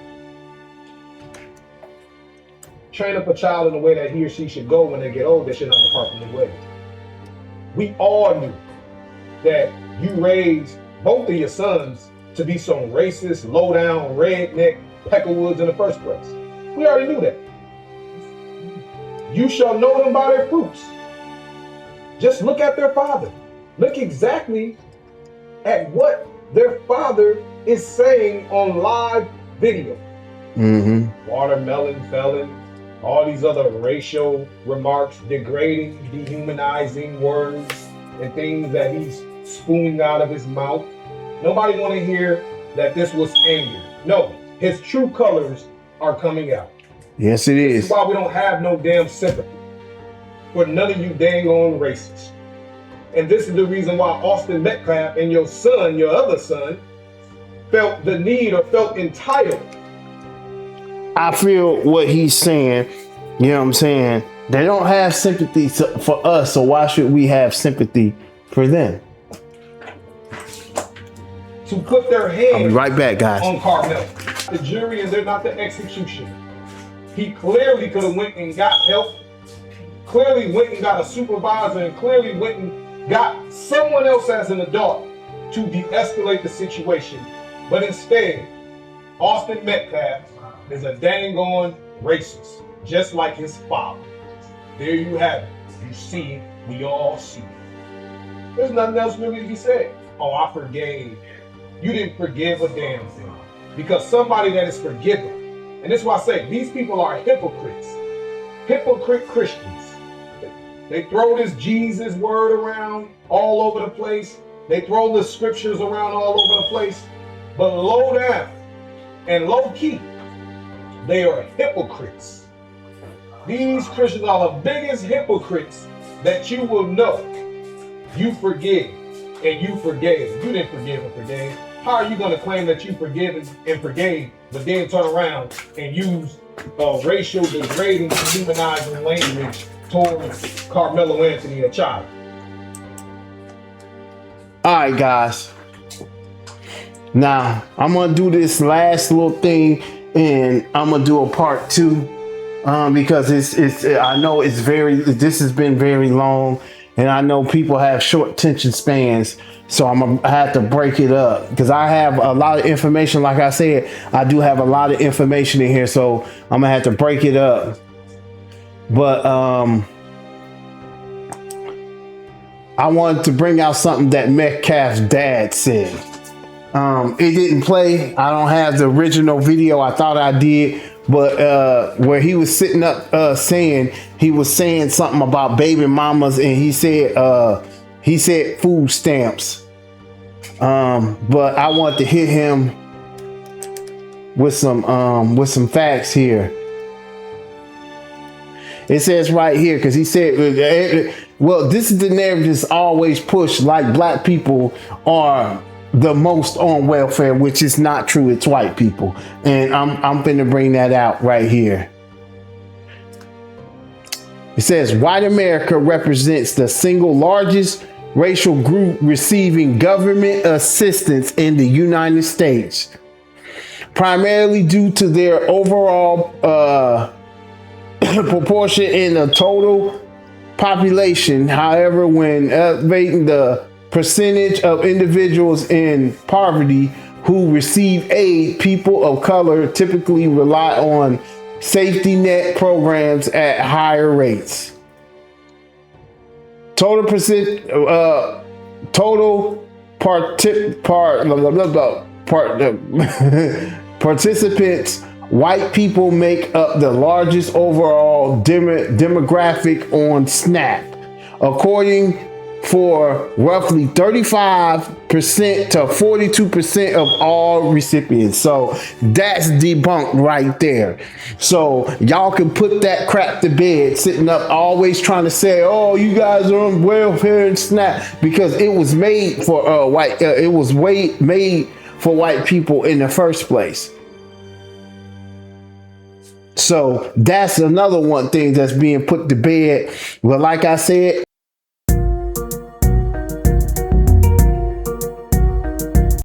train up a child in the way that he or she should go when they get old, they should not depart from the way. We all knew that you raised both of your sons to be some racist, low-down, redneck peckerwoods in the first place. We already knew that. You shall know them by their fruits. Just look at their father. Look exactly at what their father is saying on live video. Watermelon felon, all these other racial remarks, degrading, dehumanizing words and things that he's spewing out of his mouth. Nobody want to hear that this was anger. No, his true colors are coming out. Yes, it This is. is why we don't have no damn sympathy for none of you dang on racists. And this is the reason why Austin Metcalf and your son, your other son, felt the need or felt entitled. I feel what he's saying. You know what I'm saying? They don't have sympathy for us, so why should we have sympathy for them? To put their hands I'll be right back, guys. on Carmel. The jury and they're not the executioner. He clearly could have went and got help, clearly went and got a supervisor, and clearly went and got someone else as an adult to de-escalate the situation. But instead, Austin Metcalf is a dang on racist, just like his father. There you have it. You see it. We all see it. There's nothing else really to be said. Oh, I forgave. You didn't forgive a damn thing. Because somebody that is forgiven, and this is why I say these people are hypocrites. Hypocrite Christians. They throw this Jesus word around all over the place. They throw the scriptures around all over the place. But low down and low key, they are hypocrites. These Christians are the biggest hypocrites that you will know. You forgive and you forgave. You didn't forgive and forgave. How are you going to claim that you forgive and forgave, but then turn around and use racial degrading, dehumanizing language towards Carmelo Anthony, a child? All right, guys. Now, I'm going to do this last little thing, and I'm going to do a part 2 because it's I know this has been very long, and I know people have short attention spans. So I have to break it up because I have a lot of information. Like I said, I do have a lot of information in here. So I'm gonna have to break it up. But I wanted to bring out something that Metcalf's dad said. It didn't play. I don't have the original video. I thought I did, but where he was sitting up saying, he was saying something about baby mamas, and he said food stamps. But I want to hit him with some facts here. It says right here, because he said, well, this is the narrative that's always pushed, like black people are the most on welfare, which is not true. It's white people. And I'm finna bring that out right here. It says white America represents the single largest racial group receiving government assistance in the United States, primarily due to their overall proportion in the total population. However, when elevating the percentage of individuals in poverty who receive aid, people of color typically rely on safety net programs at higher rates. Participants, white people make up the largest overall demographic on SNAP, according for roughly 35% to 42% of all recipients. So that's debunked right there. So y'all can put that crap to bed, sitting up always trying to say, oh, you guys are on welfare and SNAP, because it was made for made for white people in the first place. So that's another one thing that's being put to bed. Well, like I said,